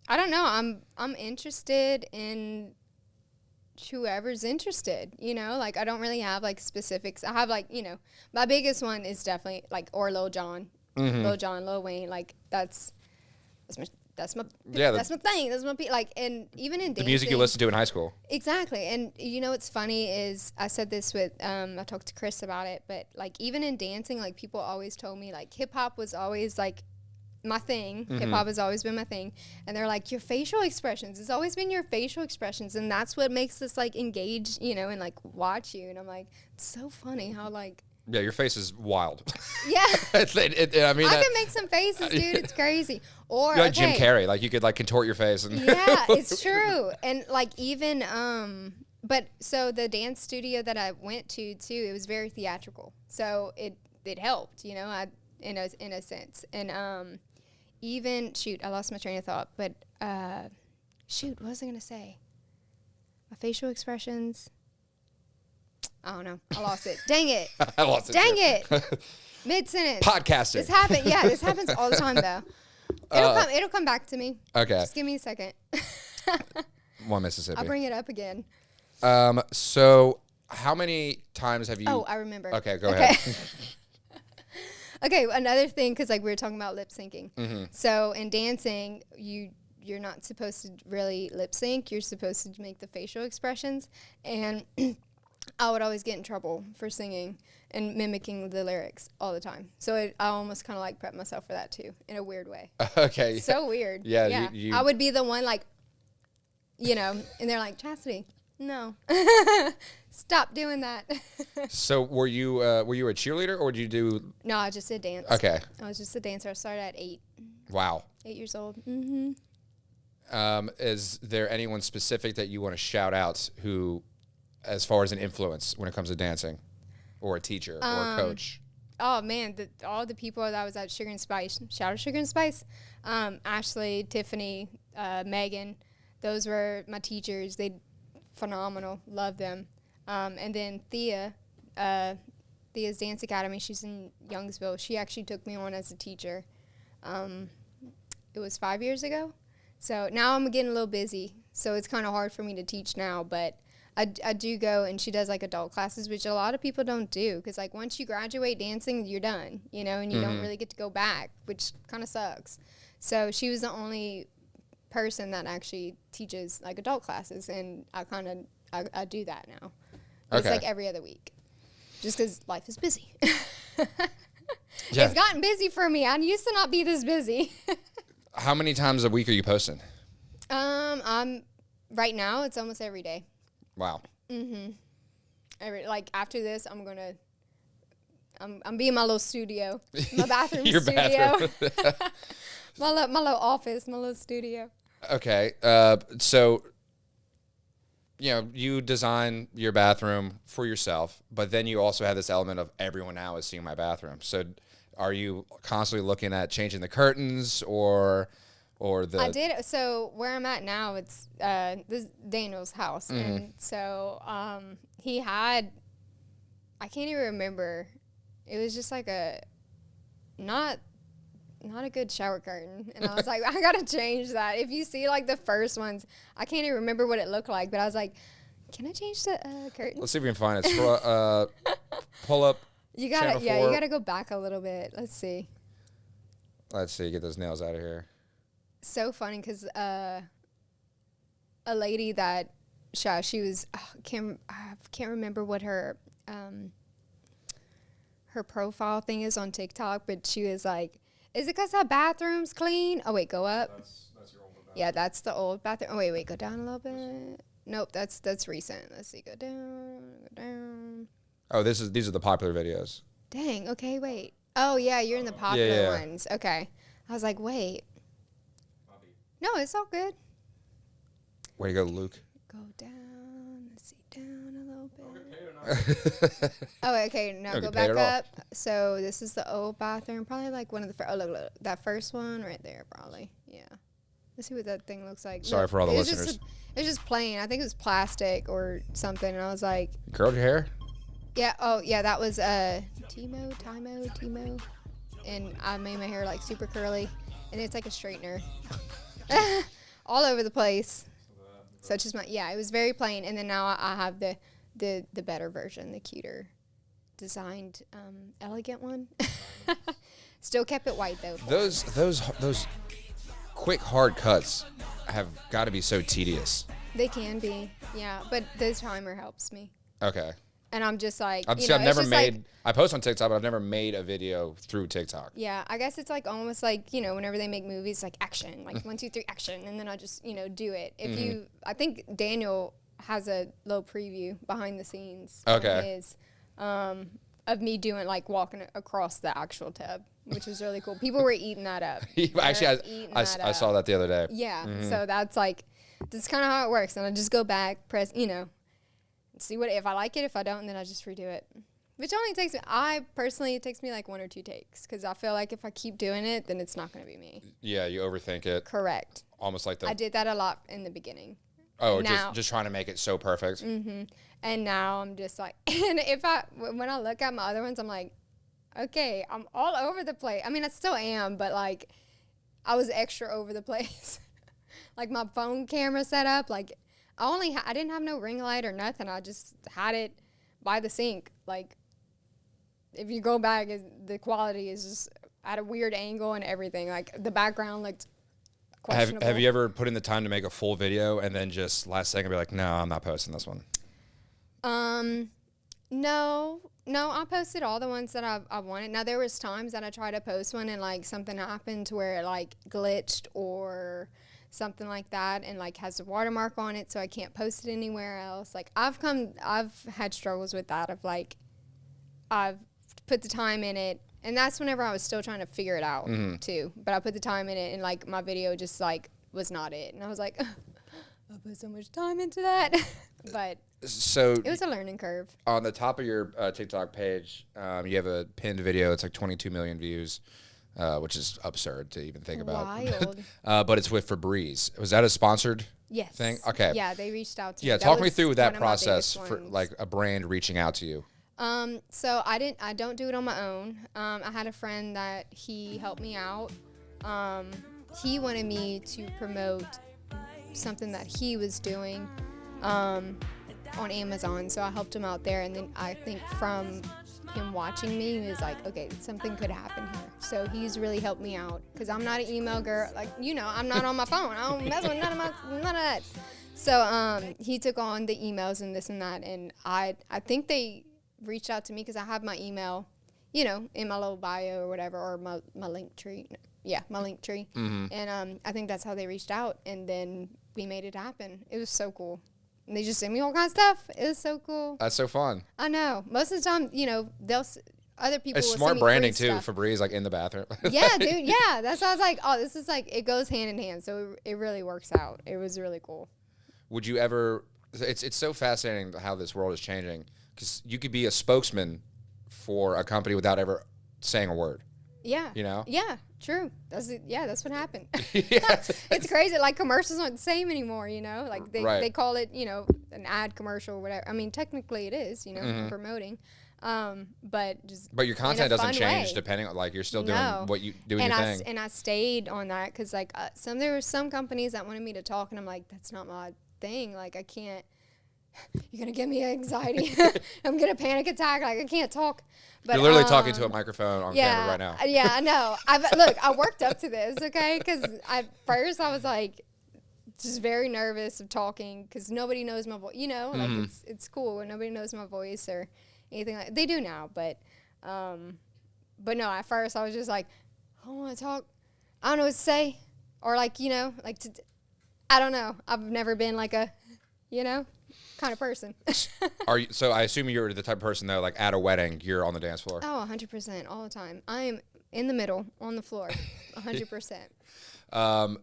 don't know. I'm interested in whoever's interested, like I don't really have like specifics. I have like, my biggest one is definitely like Lil Jon, Lil Wayne, like that's my thing. That's my like, and even in dancing, the music you listened to in high school. Exactly. And what's funny is I said this with I talked to Chris about it, but like even in dancing, like people always told me like hip hop was always like my thing. Hip hop has always been my thing, and they're like your facial expressions. It's always been your facial expressions, and that's what makes us like engage, and like watch you. And I'm like, it's so funny how like. Yeah, your face is wild. Yeah. I mean, I can make some faces, dude. It's crazy. Or you're like Jim Carrey, like you could like contort your face. And yeah, it's true. And like even but so the dance studio that I went to too, it was very theatrical, so it helped, in a sense. And even I lost my train of thought, but what was I gonna say? My facial expressions. I don't know. I lost it. Dang it. I lost it. Dang it. Mid-sentence. Podcasting. This happens all the time, though. It'll come back to me. Okay. Just give me a second. One Mississippi. I'll bring it up again. So how many times have you... Oh, I remember. Okay, go ahead. Okay, another thing, because like we were talking about lip syncing. So in dancing, you're not supposed to really lip sync. You're supposed to make the facial expressions. And... I would always get in trouble for singing and mimicking the lyrics all the time. So I almost kind of like prep myself for that too, in a weird way. Okay. So weird. Yeah. I would be the one like, and they're like, Chasity, No. Stop doing that. So were you a cheerleader or did you do? No, I just did dance. Okay. I was just a dancer. I started at 8. Wow. 8 years old. Mm-hmm. Is there anyone specific that you want to shout out who, as far as an influence when it comes to dancing, or a teacher or a coach? Oh man, all the people that was at Sugar and Spice. Shout out Sugar and Spice. Ashley, Tiffany, Megan. Those were my teachers. They phenomenal. Love them. And then Thea, Thea's Dance Academy. She's in Youngsville. She actually took me on as a teacher. It was 5 years ago. So now I'm getting a little busy. So it's kind of hard for me to teach now, but I do go, and she does like adult classes, which a lot of people don't do, because like once you graduate dancing, you're done, you know, and you don't really get to go back, which kind of sucks. So she was the only person that actually teaches like adult classes, and I do that now. It's like every other week, just because life is busy. Yeah. It's gotten busy for me. I used to not be this busy. How many times a week are you posting? I'm right now. It's almost every day. Wow. Like after this, I'm being my little studio, my bathroom Your studio, bathroom. my little office, my little studio. Okay. So, you know, you design your bathroom for yourself, but then you also have this element of everyone now is seeing my bathroom. So are you constantly looking at changing the curtains or the... I did. So where I'm at now, it's this is Daniel's house. And so he had, I can't even remember. It was just like not a good shower curtain. And I was like, I got to change that. If you see like the first ones, I can't even remember what it looked like. But I was like, can I change the curtain? Let's see if we can find it. Pull up. You gotta, Channel yeah, 4. you gotta go back a little bit. Let's see. Let's see. Get those nails out of here. So funny because a lady that she was I can't remember what her profile thing is on TikTok, but she was like, "Is it because our bathroom's clean?" Oh wait, go up. That's your old bathroom. Yeah, that's the old bathroom. Oh wait, go down a little bit. Nope, that's recent. Let's see, go down. Oh, these are the popular videos. Dang. Okay, wait. Oh yeah, you're in the popular Yeah. ones. Okay, I was like, wait. No, it's all good. Way to go, Luke. Go down. Let's see, down a little bit. Oh, okay. Now Don't go get paid back at all. up. So this is the old bathroom. Probably like one of the first. Oh, look, that first one right there. Probably. Yeah. Let's see what that thing looks like. Sorry for all the it was listeners. It's just plain. I think it was plastic or something. And I was like, Curled your hair? yeah. Oh, yeah. That was Timo. And I made my hair like super curly, and it's like a straightener. All over the place. Such as it was very plain, and then now I have the better version, the cuter designed elegant one. Still kept it white though. Those quick hard cuts have got to be so tedious. They can be, yeah, but the timer helps me. Okay. And I'm just like, I've never made. I post on TikTok, but I've never made a video through TikTok. Yeah, I guess it's like almost like, whenever they make movies, like action, like 1, 2, 3, action, and then I just do it. If I think Daniel has a little preview behind the scenes. Okay. On his, of me doing like walking across the actual tub, which was really cool. People were eating that up. Actually, I saw that the other day. Yeah, so that's kind of how it works, and I just go back, press, see if I like it. If I don't, then I just redo it. Which only takes me, it takes me like 1 or 2 takes, because I feel like if I keep doing it, then it's not going to be me. Yeah, you overthink it. Correct. Almost like I did that a lot in the beginning. Oh, now, just trying to make it so perfect. And now I'm just like, and when I look at my other ones, I'm like, okay, I'm all over the place. I mean, I still am, but like, I was extra over the place. Like my phone camera set up, like I didn't have no ring light or nothing. I just had it by the sink. Like, if you go back, the quality is just at a weird angle and everything. Like, the background looked questionable. Have you ever put in the time to make a full video and then just last second be like, no, I'm not posting this one? No, I posted all the ones that I wanted. Now, there was times that I tried to post one and like something happened to where it like glitched or something like that, and like has a watermark on it, so I can't post it anywhere else. Like I've had struggles with that of like I've put the time in it, and that's whenever I was still trying to figure it out too. But I put the time in it, and like my video just like was not it, and I was like, I put so much time into that, but so it was a learning curve. On the top of your TikTok page, you have a pinned video. It's like 22 million views, which is absurd to even think about. Wild. But it's with Febreze. Was that a sponsored thing? Okay. Yeah, they reached out to me. Yeah, That talk me was through one that of my process biggest for ones. like a brand reaching out to you. So I don't do it on my own. I had a friend that he helped me out. He wanted me to promote something that he was doing on Amazon, so I helped him out there, and then I think from him watching me, he was like, okay, something could happen here. So he's really helped me out, because I'm not an email girl, like, you know, I'm not on my phone. I don't mess with none of that. So he took on the emails and this and that, and I think they reached out to me because I have my email, you know, in my little bio or whatever, or my link tree. Yeah, my link tree. And I think that's how they reached out, and then we made it happen. It was so cool. And they just sent me all kinds of stuff. It was so cool. That's so fun. I know. Most of the time, you know, other people It's will smart send me branding free too. stuff. Febreze like in the bathroom. Yeah, dude. Yeah, that's why I was like, oh, this is like, it goes hand in hand. So it really works out. It was really cool. Would you ever? It's so fascinating how this world is changing, because you could be a spokesman for a company without ever saying a word. Yeah. You know? Yeah, true. That's what happened. Yeah. It's crazy. Like, commercials aren't the same anymore, you know? Like, they call it, you know, an ad commercial or whatever. I mean, technically it is, you know, promoting. But your content doesn't change way. depending on, like, you're still doing No. what you doing and your I thing. and I stayed on that because like there were some companies that wanted me to talk, and I'm like, that's not my thing. Like, I can't. You're gonna give me anxiety. I'm gonna panic attack. Like, I can't talk. But You're literally talking to a microphone on camera right now. Yeah, I know. I worked up to this, okay? Because at first I was like, just very nervous of talking because nobody knows my voice. You know, like it's cool when nobody knows my voice or anything like. They do now, but no. At first I was just like, I don't want to talk. I don't know what to say, or like, you know, like I don't know. I've never been like a, you know, kind of person. Are you? So I assume you're the type of person though, like at a wedding, you're on the dance floor. Oh, 100% all the time. I am in the middle on the floor, 100%.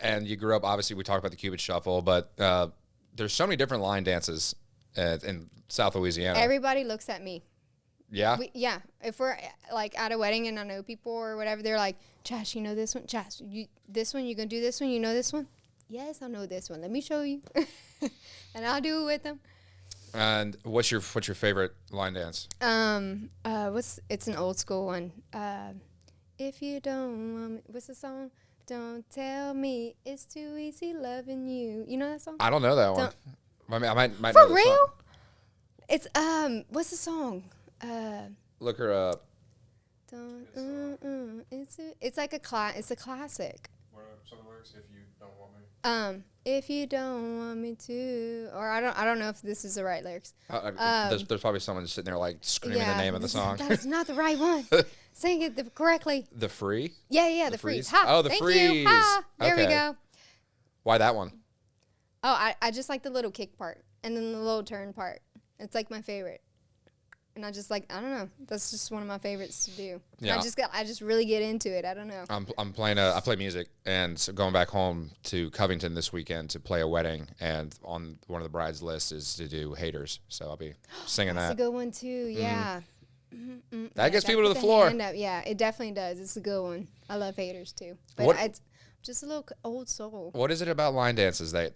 And you grew up, obviously we talked about the Cupid Shuffle, but there's so many different line dances in South Louisiana. Everybody looks at me. Yeah? Yeah. If we're like at a wedding and I know people or whatever, they're like, Josh, you know this one? Josh, this one, you gonna do this one? You know this one? Yes, I know this one. Let me show you. And I'll do it with them. And what's your favorite line dance? It's an old school one. If you don't want me, what's the song? Don't tell me it's too easy loving you. You know that song? I don't know that one. I might For know the real? song. It's what's the song? Look her up. It's like it's a classic. What are some of the lyrics? If you don't want me. If you don't want me to, or I don't know if this is the right lyrics. There's probably someone sitting there like screaming the name of the song. That's not the right one. Sing it correctly. The Free? Yeah, the freeze. Freeze? Ha, Oh, the thank Freeze. you. Ha, there we Okay. go. Why that one? Oh, I just like the little kick part and then the little turn part. It's like my favorite. And I just like, I don't know. That's just one of my favorites to do. Yeah. I just really get into it. I don't know. I'm playing I play music, and so going back home to Covington this weekend to play a wedding, and on one of the bride's lists is to do Haters, so I'll be singing That's that. a good one too. Yeah. That gets people to put the floor. hand up. Yeah, it definitely does. It's a good one. I love Haters too. But What- it's just a little old soul. What is it about line dances that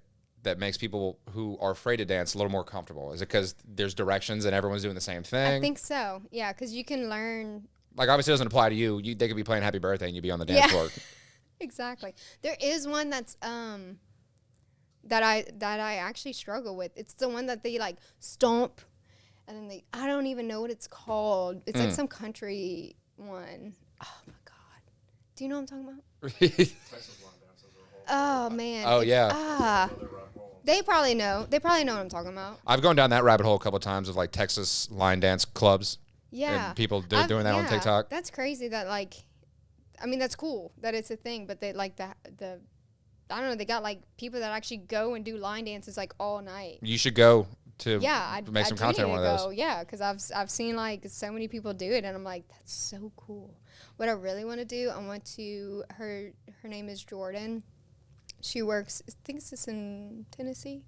makes people who are afraid to dance a little more comfortable? Is it because there's directions and everyone's doing the same thing? I think so. Yeah, because you can learn. Like, obviously it doesn't apply to you. They could be playing Happy Birthday and you'd be on the dance floor. Exactly. There is one that's that I actually struggle with. It's the one that they like stomp, and then I don't even know what it's called. It's like some country one. Oh my god. Do you know what I'm talking about? Oh man. Oh, yeah. They probably know. They probably know what I'm talking about. I've gone down that rabbit hole a couple of times of like Texas line dance clubs. Yeah. And people doing that on TikTok. That's crazy that like, I mean, that's cool that it's a thing, but they like the I don't know. They got like people that actually go and do line dances like all night. You should go to Yeah, make some content on one of those. Yeah, because I've seen like so many people do it, and I'm like, that's so cool. What I really want to do, I want to. Her name is Jordan. She works. I think it's in Tennessee.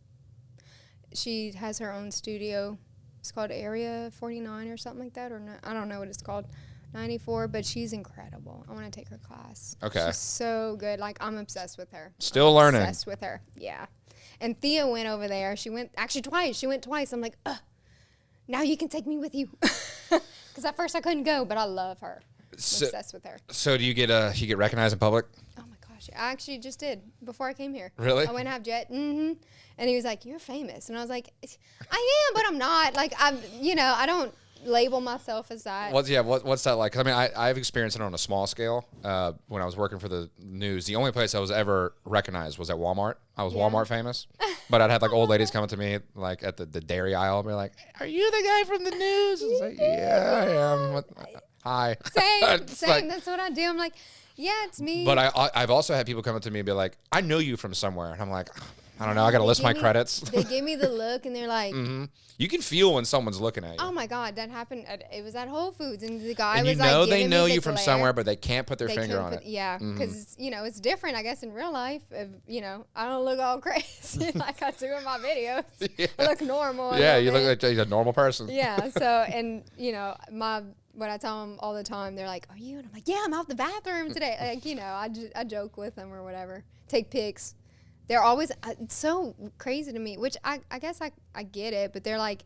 She has her own studio. It's called Area 49 or something like that, or no, I don't know what it's called. 94, but she's incredible. I want to take her class. Okay. She's so good. Like, I'm obsessed with her. Still learning. Obsessed with her. Yeah. And Thea went over there. She went actually twice. She went twice. I'm like, now you can take me with you. Because at first I couldn't go, but I love her. I'm obsessed with her. So do you get recognized in public? Oh my gosh. I actually just did before I came here. Really? I went half jet. Mm-hmm. And he was like, you're famous. And I was like, I am, but I'm not. Like, I don't label myself as that. What's that like? 'Cause I mean, I've experienced it on a small scale. When I was working for the news, the only place I was ever recognized was at Walmart. I was Walmart famous, but I'd have like old ladies coming to me like at the dairy aisle and be like, "Are you the guy from the news?" I was like, "Yeah, I am." Hi. Same. Like, that's what I do. I'm like, yeah, it's me. but I've also had people come up to me and be like, "I know you from somewhere," and I'm like, I don't know. I got to list my credits. They give me the look, and they're like, You can feel when someone's looking at you. oh my God, that happened. It was at Whole Foods, and the guy And was you know like, they giving know me the you from glare. somewhere, but they can't put their They finger couldn't on put- it. Yeah, because, it's different, I guess, in real life. If, I don't look all crazy like I do in my videos. Yeah. I look normal. a Yeah, little you look bit. like a normal person. Yeah, so, and, when I tell them all the time, they're like, are you? And I'm like, yeah, I'm out the bathroom today. Like, I joke with them or whatever. Take pics. They're always, it's so crazy to me, which I guess I get it, but they're like,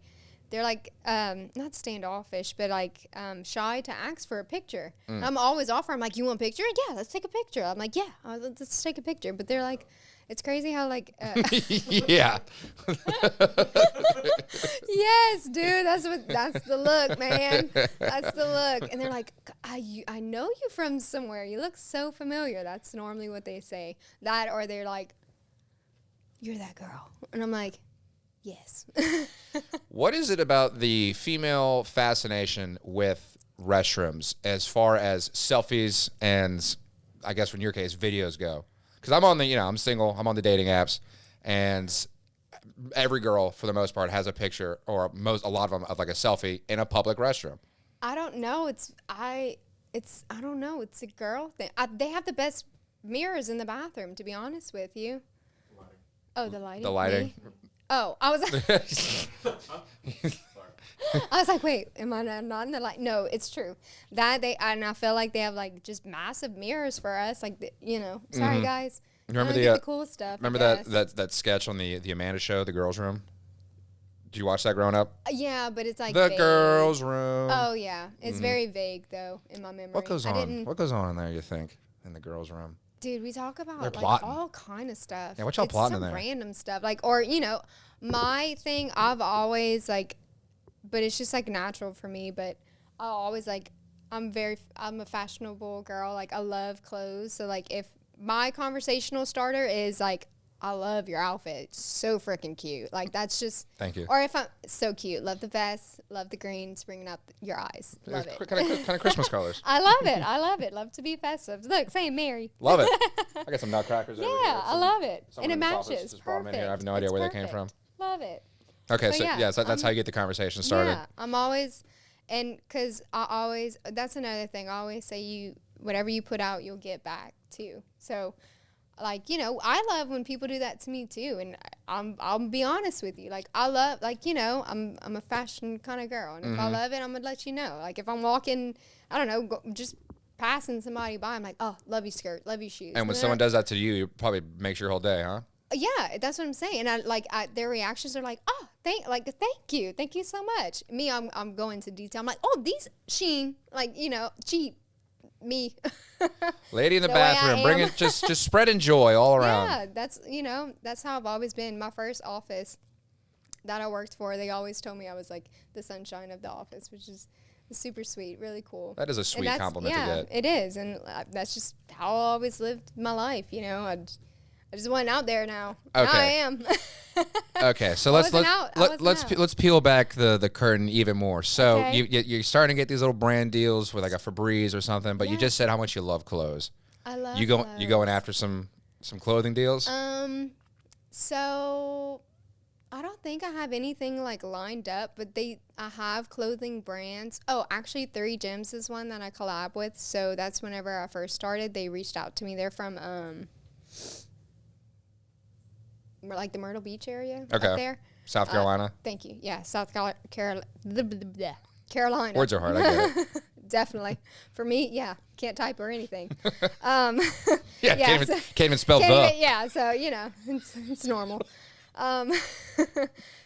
not standoffish, but like shy to ask for a picture. And I'm always offering, I'm like, you want a picture? Yeah, let's take a picture. I'm like, yeah, let's take a picture. But they're like, it's crazy how like, Yeah. yes, dude, that's the look, man. That's the look. And they're like, I know you from somewhere. You look so familiar. That's normally what they say. That, or they're like, you're that girl. And I'm like, yes. What is it about the female fascination with restrooms as far as selfies and, I guess in your case, videos go? Because I'm on I'm single, I'm on the dating apps, and every girl, for the most part, has a picture, or a lot of them, of like a selfie in a public restroom. I don't know. I don't know. It's a girl thing. They have the best mirrors in the bathroom, to be honest with you. Oh, the lighting. The lighting. Me? Oh, I was. I was like, wait, am I not in the light? No, it's true. And I feel like they have like just massive mirrors for us. Like, sorry guys. Remember the cool stuff. Remember that sketch on the Amanda Show, The Girls Room? Did you watch that growing up? Yeah, but it's like The vague. Girls Room. Oh yeah, it's very vague though in my memory. What goes on? What goes on in there? You think in the girls' room? Dude, we talk about They're like plotting. all kind of stuff. Yeah, what y'all It's plotting some in there? random stuff. Like, or my thing. I've always like, but it's just like natural for me. But I always like, I'm a fashionable girl. Like, I love clothes. So like, if my conversational starter is like, I love your outfit. It's so freaking cute. Like, that's just. Thank you. Or if I'm so cute, love the vest, love the greens, bringing out your eyes. Love it. Kind of Christmas colors. I love it. I love it. Love to be festive. Look, saying Mary. Love it. I got some nutcrackers over here. Yeah, I love it. Someone And it in this office matches. just brought 'em in Perfect. here. I have no idea It's where they came from. perfect. Love it. Okay, So, so yeah, that's how you get the conversation started. Yeah, I'm always, and because that's another thing. I always say whatever you put out, you'll get back too. So, like, I love when people do that to me too. And I'll be honest with you. Like, I love, like, I'm a fashion kind of girl. And if I love it, I'm going to let you know. Like, if I'm walking, I don't know, just passing somebody by, I'm like, oh, love your skirt, love your shoes. And when someone does that to you, it probably makes your whole day, huh? Yeah, that's what I'm saying. And their reactions are like, oh, thank you so much. Me, I'm going to detail. I'm like, oh, these Shein, like, cheap. Me. Lady in the The way I bathroom, bring am. it, just spreading joy all around. Yeah, that's how I've always been. My first office that I worked for, they always told me I was like the sunshine of the office, which is super sweet, really cool. That is a sweet compliment to get. It is, and that's just how I always lived my life. I just went out there now. Okay. Now I am. Okay, so I wasn't out. let's peel back the curtain even more. So Okay. you're starting to get these little brand deals with like a Febreze or something, but you Yeah. just said how much you love clothes. I love You going after some Some clothing deals? So I don't think I have anything like lined up, but I have clothing brands. Oh, actually 3 Gems is one that I collab with. So that's whenever I first started, they reached out to me. They're from like the Myrtle Beach area up there. South Carolina. Thank you. Yeah, South Carolina. Carolina. Words are hard, I get it. Definitely. For me, yeah, can't type or anything. Can't even spell the. Yeah, so, it's normal.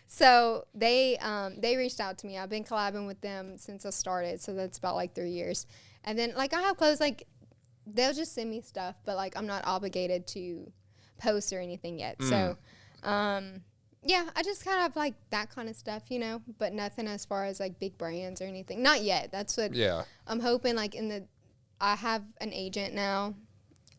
So they reached out to me. I've been collabing with them since I started, so that's about like 3 years. And then like I have clothes, like they'll just send me stuff, but like I'm not obligated to post or anything yet. So yeah, I just kind of like that kind of stuff, but nothing as far as like big brands or anything. Not yet. That's what I'm hoping. Like I have an agent now.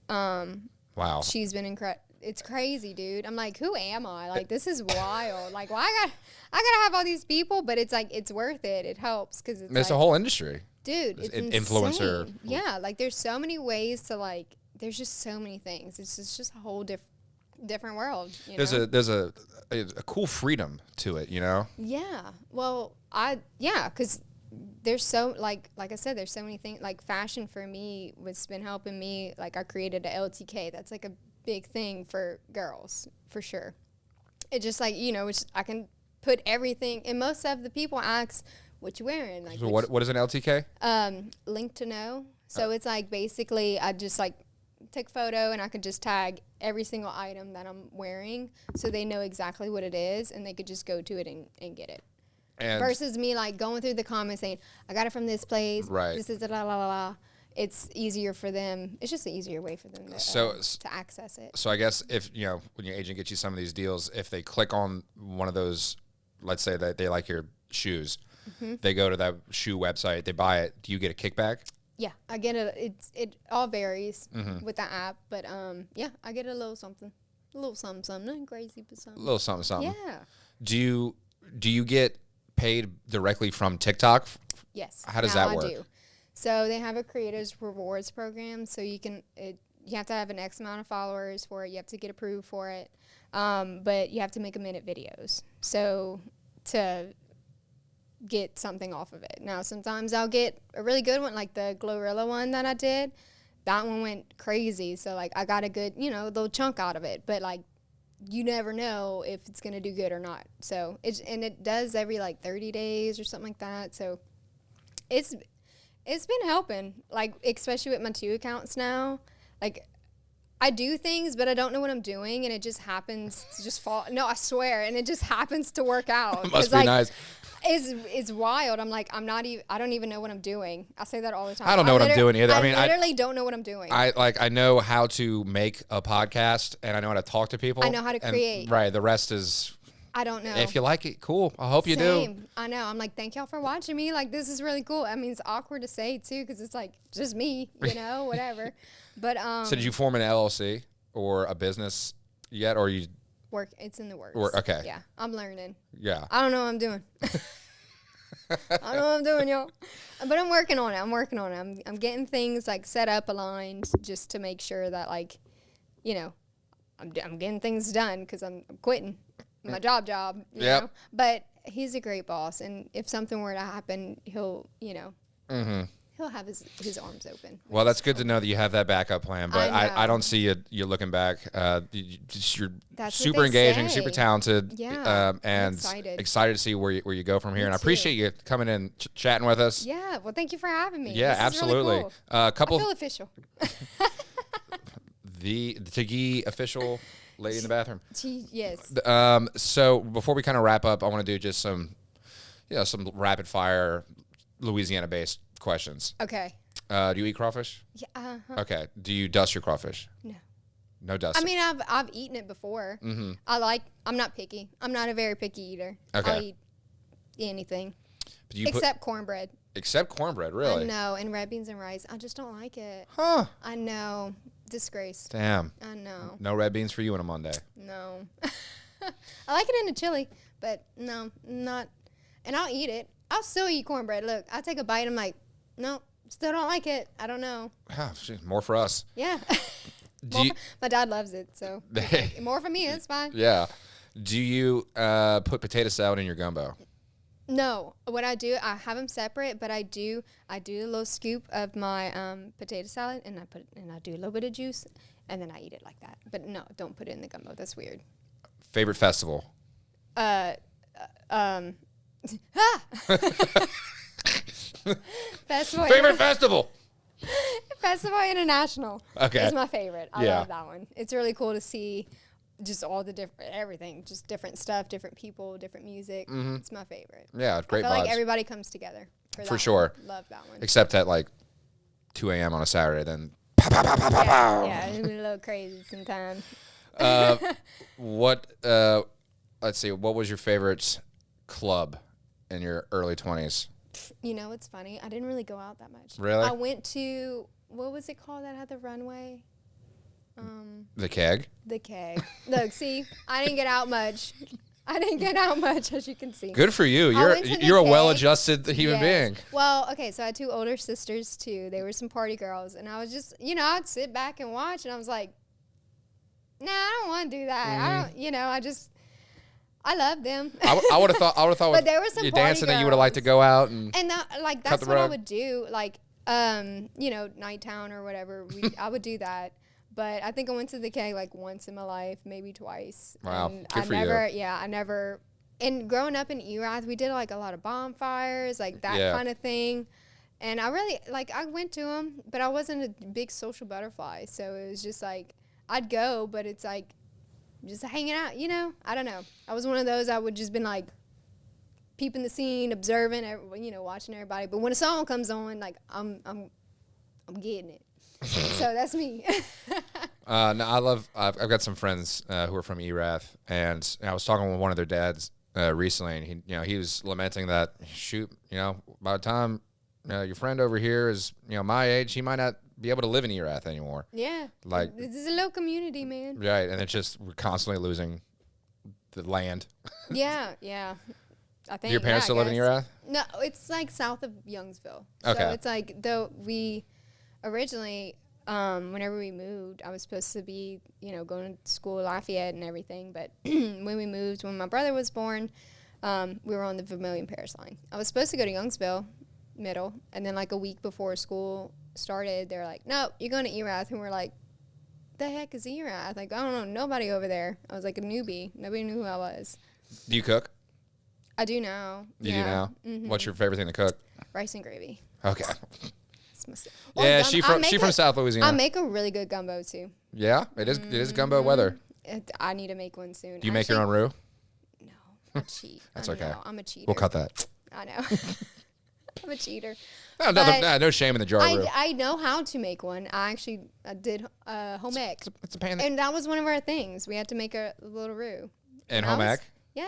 Wow. She's been incredible. It's crazy, dude. I'm like, who am I? Like, this is wild. Like, why I gotta have all these people? But it's like, it's worth it. It helps because it's like, a whole industry, dude. It's influencer. Yeah, like there's so many ways to like. There's just so many things. It's just a whole different world. There's a cool freedom to it, Yeah. Well, because there's so like I said, there's so many things. Like fashion for me has been helping me. Like I created a LTK. That's like a big thing for girls for sure. It just like I can put everything, and most of the people ask what you wearing. Like, so what is an LTK? Link to know. So it's like basically I just like take a photo and I could just tag every single item that I'm wearing, so they know exactly what it is and they could just go to it and get it. And versus me like going through the comments saying I got it from this place. Right. This is la la la la. It's easier for them. It's just an easier way for them to access it. So I guess if, when your agent gets you some of these deals, if they click on one of those, let's say that they like your shoes, they go to that shoe website, they buy it. Do you get a kickback? Yeah, I get it all varies with the app, but yeah, I get a little something. A little something, nothing crazy, but something. A little something. Yeah. Do you get paid directly from TikTok? Yes. How does that work? I do. So they have a creators rewards program. So you have to have an X amount of followers for it. You have to get approved for it. But you have to make a minute videos. So to get something off of it. Now, sometimes I'll get a really good one, like the Glorilla one that I did. That one went crazy. So like I got a good, little chunk out of it. But like you never know if it's going to do good or not. So it does every like 30 days or something like that. So it's been helping, like, especially with my 2 accounts now. Like, I do things, but I don't know what I'm doing, and it just happens to just fall. No, I swear, and it just happens to work out. It must be nice. It's wild. I'm like, I don't even know what I'm doing. I say that all the time. I don't know what I'm doing either. I literally don't know what I'm doing. I know how to make a podcast, and I know how to talk to people. I know how to create. Right. The rest is... I don't know. If you like it, cool. I hope you do. I know. I'm like, thank y'all for watching me. Like, this is really cool. I mean, it's awkward to say, too, because it's like just me, whatever. But so did you form an LLC or a business yet, or you... It's in the works. Okay. Yeah, I'm learning. Yeah. I don't know what I'm doing. I don't know what I'm doing, y'all. But I'm working on it. I'm getting things, like, set up, aligned, just to make sure that, like, I'm getting things done because I'm quitting my job, you know. But he's a great boss, and if something were to happen, he'll he'll have his arms open. Well, that's good to know that you have that backup plan. But I don't see you looking back. You're super engaging, super talented, and excited to see where you go from here. And I appreciate you coming in, chatting with us. Yeah, well, thank you for having me. Yeah, absolutely. Really cool. I feel official. The Tge official lady in the bathroom. Yes. So before we kind of wrap up, I want to do just some rapid fire Louisiana based questions. Okay. Do you eat crawfish? Yeah. Okay. Do you dust your crawfish? No. No dust. I mean, I've eaten it before. Mm-hmm. I'm not picky. I'm not a very picky eater. Okay. I'll eat anything. Except cornbread. Except cornbread, really? I know, and red beans and rice. I just don't like it. Huh. I know. Disgrace. Damn. I know. No red beans for you on a Monday. No. I like it in a chili, but no, not. And I'll eat it. I'll still eat cornbread. Look, I take a bite. I'm like, no, still don't like it. I don't know. More for us. Yeah. My dad loves it, so more for me. It's fine. Yeah. Do you put potato salad in your gumbo? No, what I do, I have them separate, but I do a little scoop of my potato salad, and I do a little bit of juice, and then I eat it like that. But no, don't put it in the gumbo. That's weird. Favorite festival? Festival. Favorite festival? Festival International. Okay. It's my favorite. I love that one. It's really cool to see just all the everything, just different stuff, different people, different music. Mm-hmm. It's my favorite. Yeah, great vibes. I feel like everybody comes together for sure. Love that one. Except at like 2 a.m. on a Saturday, then. Yeah, it's a little crazy sometimes. Let's see. What was your favorite club in your early 20s? You know, it's funny. I didn't really go out that much. Really? I went to, what was it called that had the runway? The Keg? The Keg. Look, see, I didn't get out much. As you can see. Good for you. You're a well-adjusted human being. Well, okay, so I had 2 older sisters, too. They were some party girls. And I was just, I'd sit back and watch. And I was like, nah, I don't want to do that. I love them. I would have thought but there were some you party dancing girls. that you would have liked to go out and that's what I would do. Like, Night Town or whatever. I would do that. But I think I went to the Keg like once in my life, maybe twice. Wow, and good for you. I never. And growing up in Erath, we did like a lot of bonfires, like that kind of thing. And I really I went to them, but I wasn't a big social butterfly. So it was just like I'd go, but it's like just hanging out. I don't know. I was one of those. I would just been like peeping the scene, observing, watching everybody. But when a song comes on, like I'm getting it. So that's me. No, I've got some friends who are from Erath, and I was talking with one of their dads recently, and he was lamenting that by the time your friend over here is my age, he might not be able to live in Erath anymore. Yeah, like this is a little community, man. Right, and it's just we're constantly losing the land. Yeah. I think Do your parents still live in Erath? No, it's like south of Youngsville. Okay. So it's like we originally, whenever we moved, I was supposed to be, going to school at Lafayette and everything. But when my brother was born, we were on the Vermilion Parish line. I was supposed to go to Youngsville Middle, and then like a week before school started, they're like, "No, you're going to Erath," and we're like, "The heck is Erath?" Like, I don't know, nobody over there. I was like a newbie. Nobody knew who I was. Do you cook? I do now. You do now? Mm-hmm. What's your favorite thing to cook? Rice and gravy. Okay. Yeah, she from South Louisiana. I make a really good gumbo too. Yeah, it is gumbo weather. I need to make one soon. Do you make your own roux? No, I cheat. That's okay. I'm a cheater. We'll cut that. I know. I'm a cheater. No shame in the jar roux. I know how to make one. I did home ec. It's a pan. And that was one of our things. We had to make a little roux. And home ec? Yeah.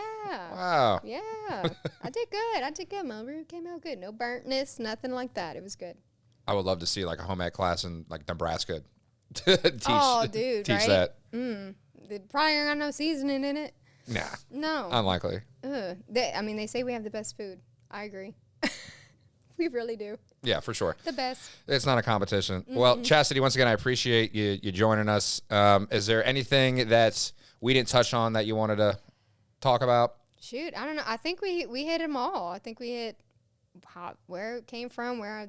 Wow. Yeah. I did good. My roux came out good. No burntness, nothing like that. It was good. I would love to see like a home ec class in like Nebraska. Teach right? that. They probably ain't got no seasoning in it. Nah. No. Unlikely. They say we have the best food. I agree. We really do. Yeah, for sure. The best. It's not a competition. Mm-hmm. Well, Chasity, once again, I appreciate you joining us. Is there anything that we didn't touch on that you wanted to talk about? Shoot, I don't know. I think we hit them all. I think we hit where it came from, where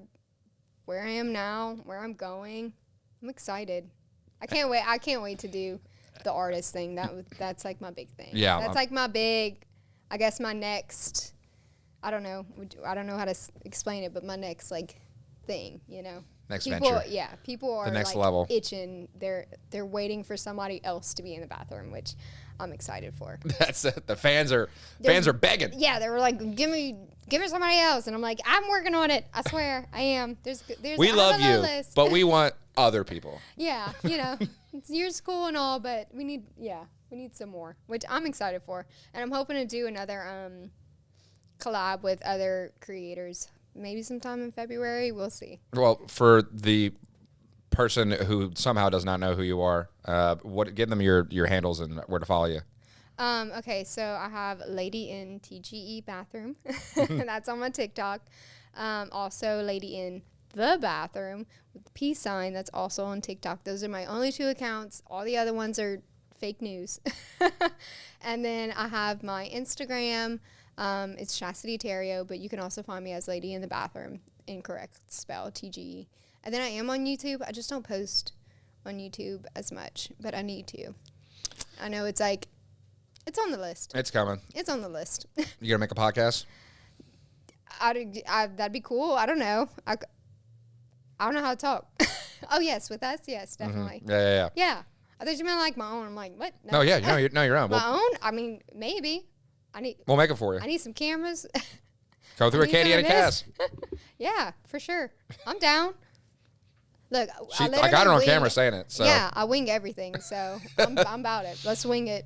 I am now, where I'm going. I'm excited. I can't wait to do the artist thing. That's like my big thing. Yeah. That's like my big, I guess my next, I don't know how to explain it, but my next like thing, Next people, venture. Yeah, people are the next like level. Itching. They're waiting for somebody else to be in the bathroom, which I'm excited for. That's it. The fans are begging. Yeah, they were like, give me somebody else, and I'm like, I'm working on it. I swear, I am. We love you, list. but we want other people. Yeah, it's cool and all, but we need some more, which I'm excited for, and I'm hoping to do another collab with other creators. Maybe sometime in February. We'll see. Well, for the person who somehow does not know who you are, give them your handles and where to follow you. Okay, so I have Lady in Tge Bathroom. That's on my TikTok. Also Lady in The Bathroom with the peace sign. That's also on TikTok. Those are my only 2 accounts. All the other ones are fake news. And then I have my Instagram. It's Chasity Theriot, but you can also find me as Lady in the Bathroom. Incorrect spell, TGE. And then I am on YouTube. I just don't post on YouTube as much, but I need to. I know it's like, it's on the list. It's coming. It's on the list. You gonna make a podcast? That'd be cool. I don't know. I don't know how to talk. Oh, yes, with us? Yes, definitely. Yeah. Yeah. I thought you meant like my own. I'm like, what? No, yeah, you're on. My own? I mean, maybe. We'll make it for you. I need some cameras. Go through AcadianaCasts. Yeah, for sure. I'm down. Look, I got her on camera saying it. So. Yeah, I wing everything, so I'm about it. Let's wing it.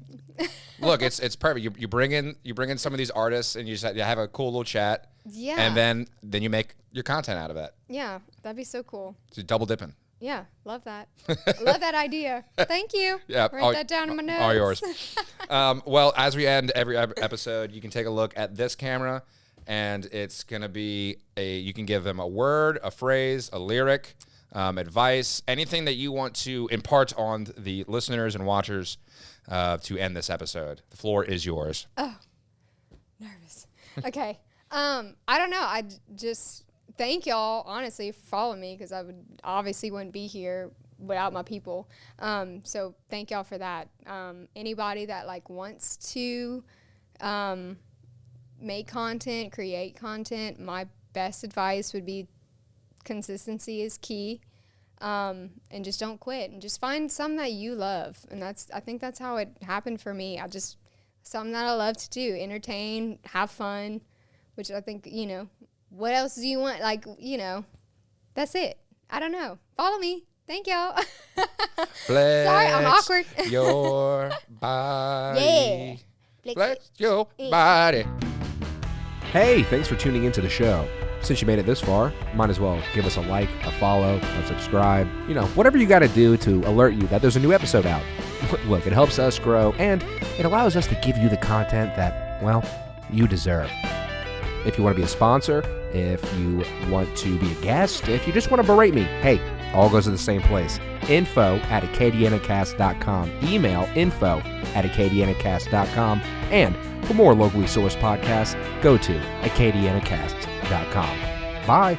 Look, it's perfect. You bring in some of these artists, and you just have a cool little chat. Yeah. And then you make your content out of that. Yeah, that'd be so cool. So double dipping. Yeah, love that. Love that idea. Thank you. Yeah, write that down in my notes. All yours. Well, as we end every episode, you can take a look at this camera, and it's gonna be you can give them a word, a phrase, a lyric, advice, anything that you want to impart on the listeners and watchers to end this episode. The floor is yours. Oh, nervous. Okay. I don't know. I just thank y'all, honestly, for following me, because I wouldn't be here without my people. So thank y'all for that. Anybody that like wants to make content, create content, my best advice would be consistency is key. And just don't quit, and just find something that you love. And I think that's how it happened for me. Something that I love to do, entertain, have fun, which I think, what else do you want? Like, that's it. I don't know. Follow me. Thank y'all. Sorry, I'm awkward. Your body. Yeah. Flex your body. Hey, thanks for tuning into the show. Since you made it this far, might as well give us a like, a follow, a subscribe, whatever you got to do to alert you that there's a new episode out. Look, it helps us grow, and it allows us to give you the content that, well, you deserve. If you want to be a sponsor, if you want to be a guest, if you just want to berate me, hey, all goes to the same place. info@AcadianaCasts.com. Email info@AcadianaCasts.com. And for more locally sourced podcasts, go to AcadianaCasts.com. Bye.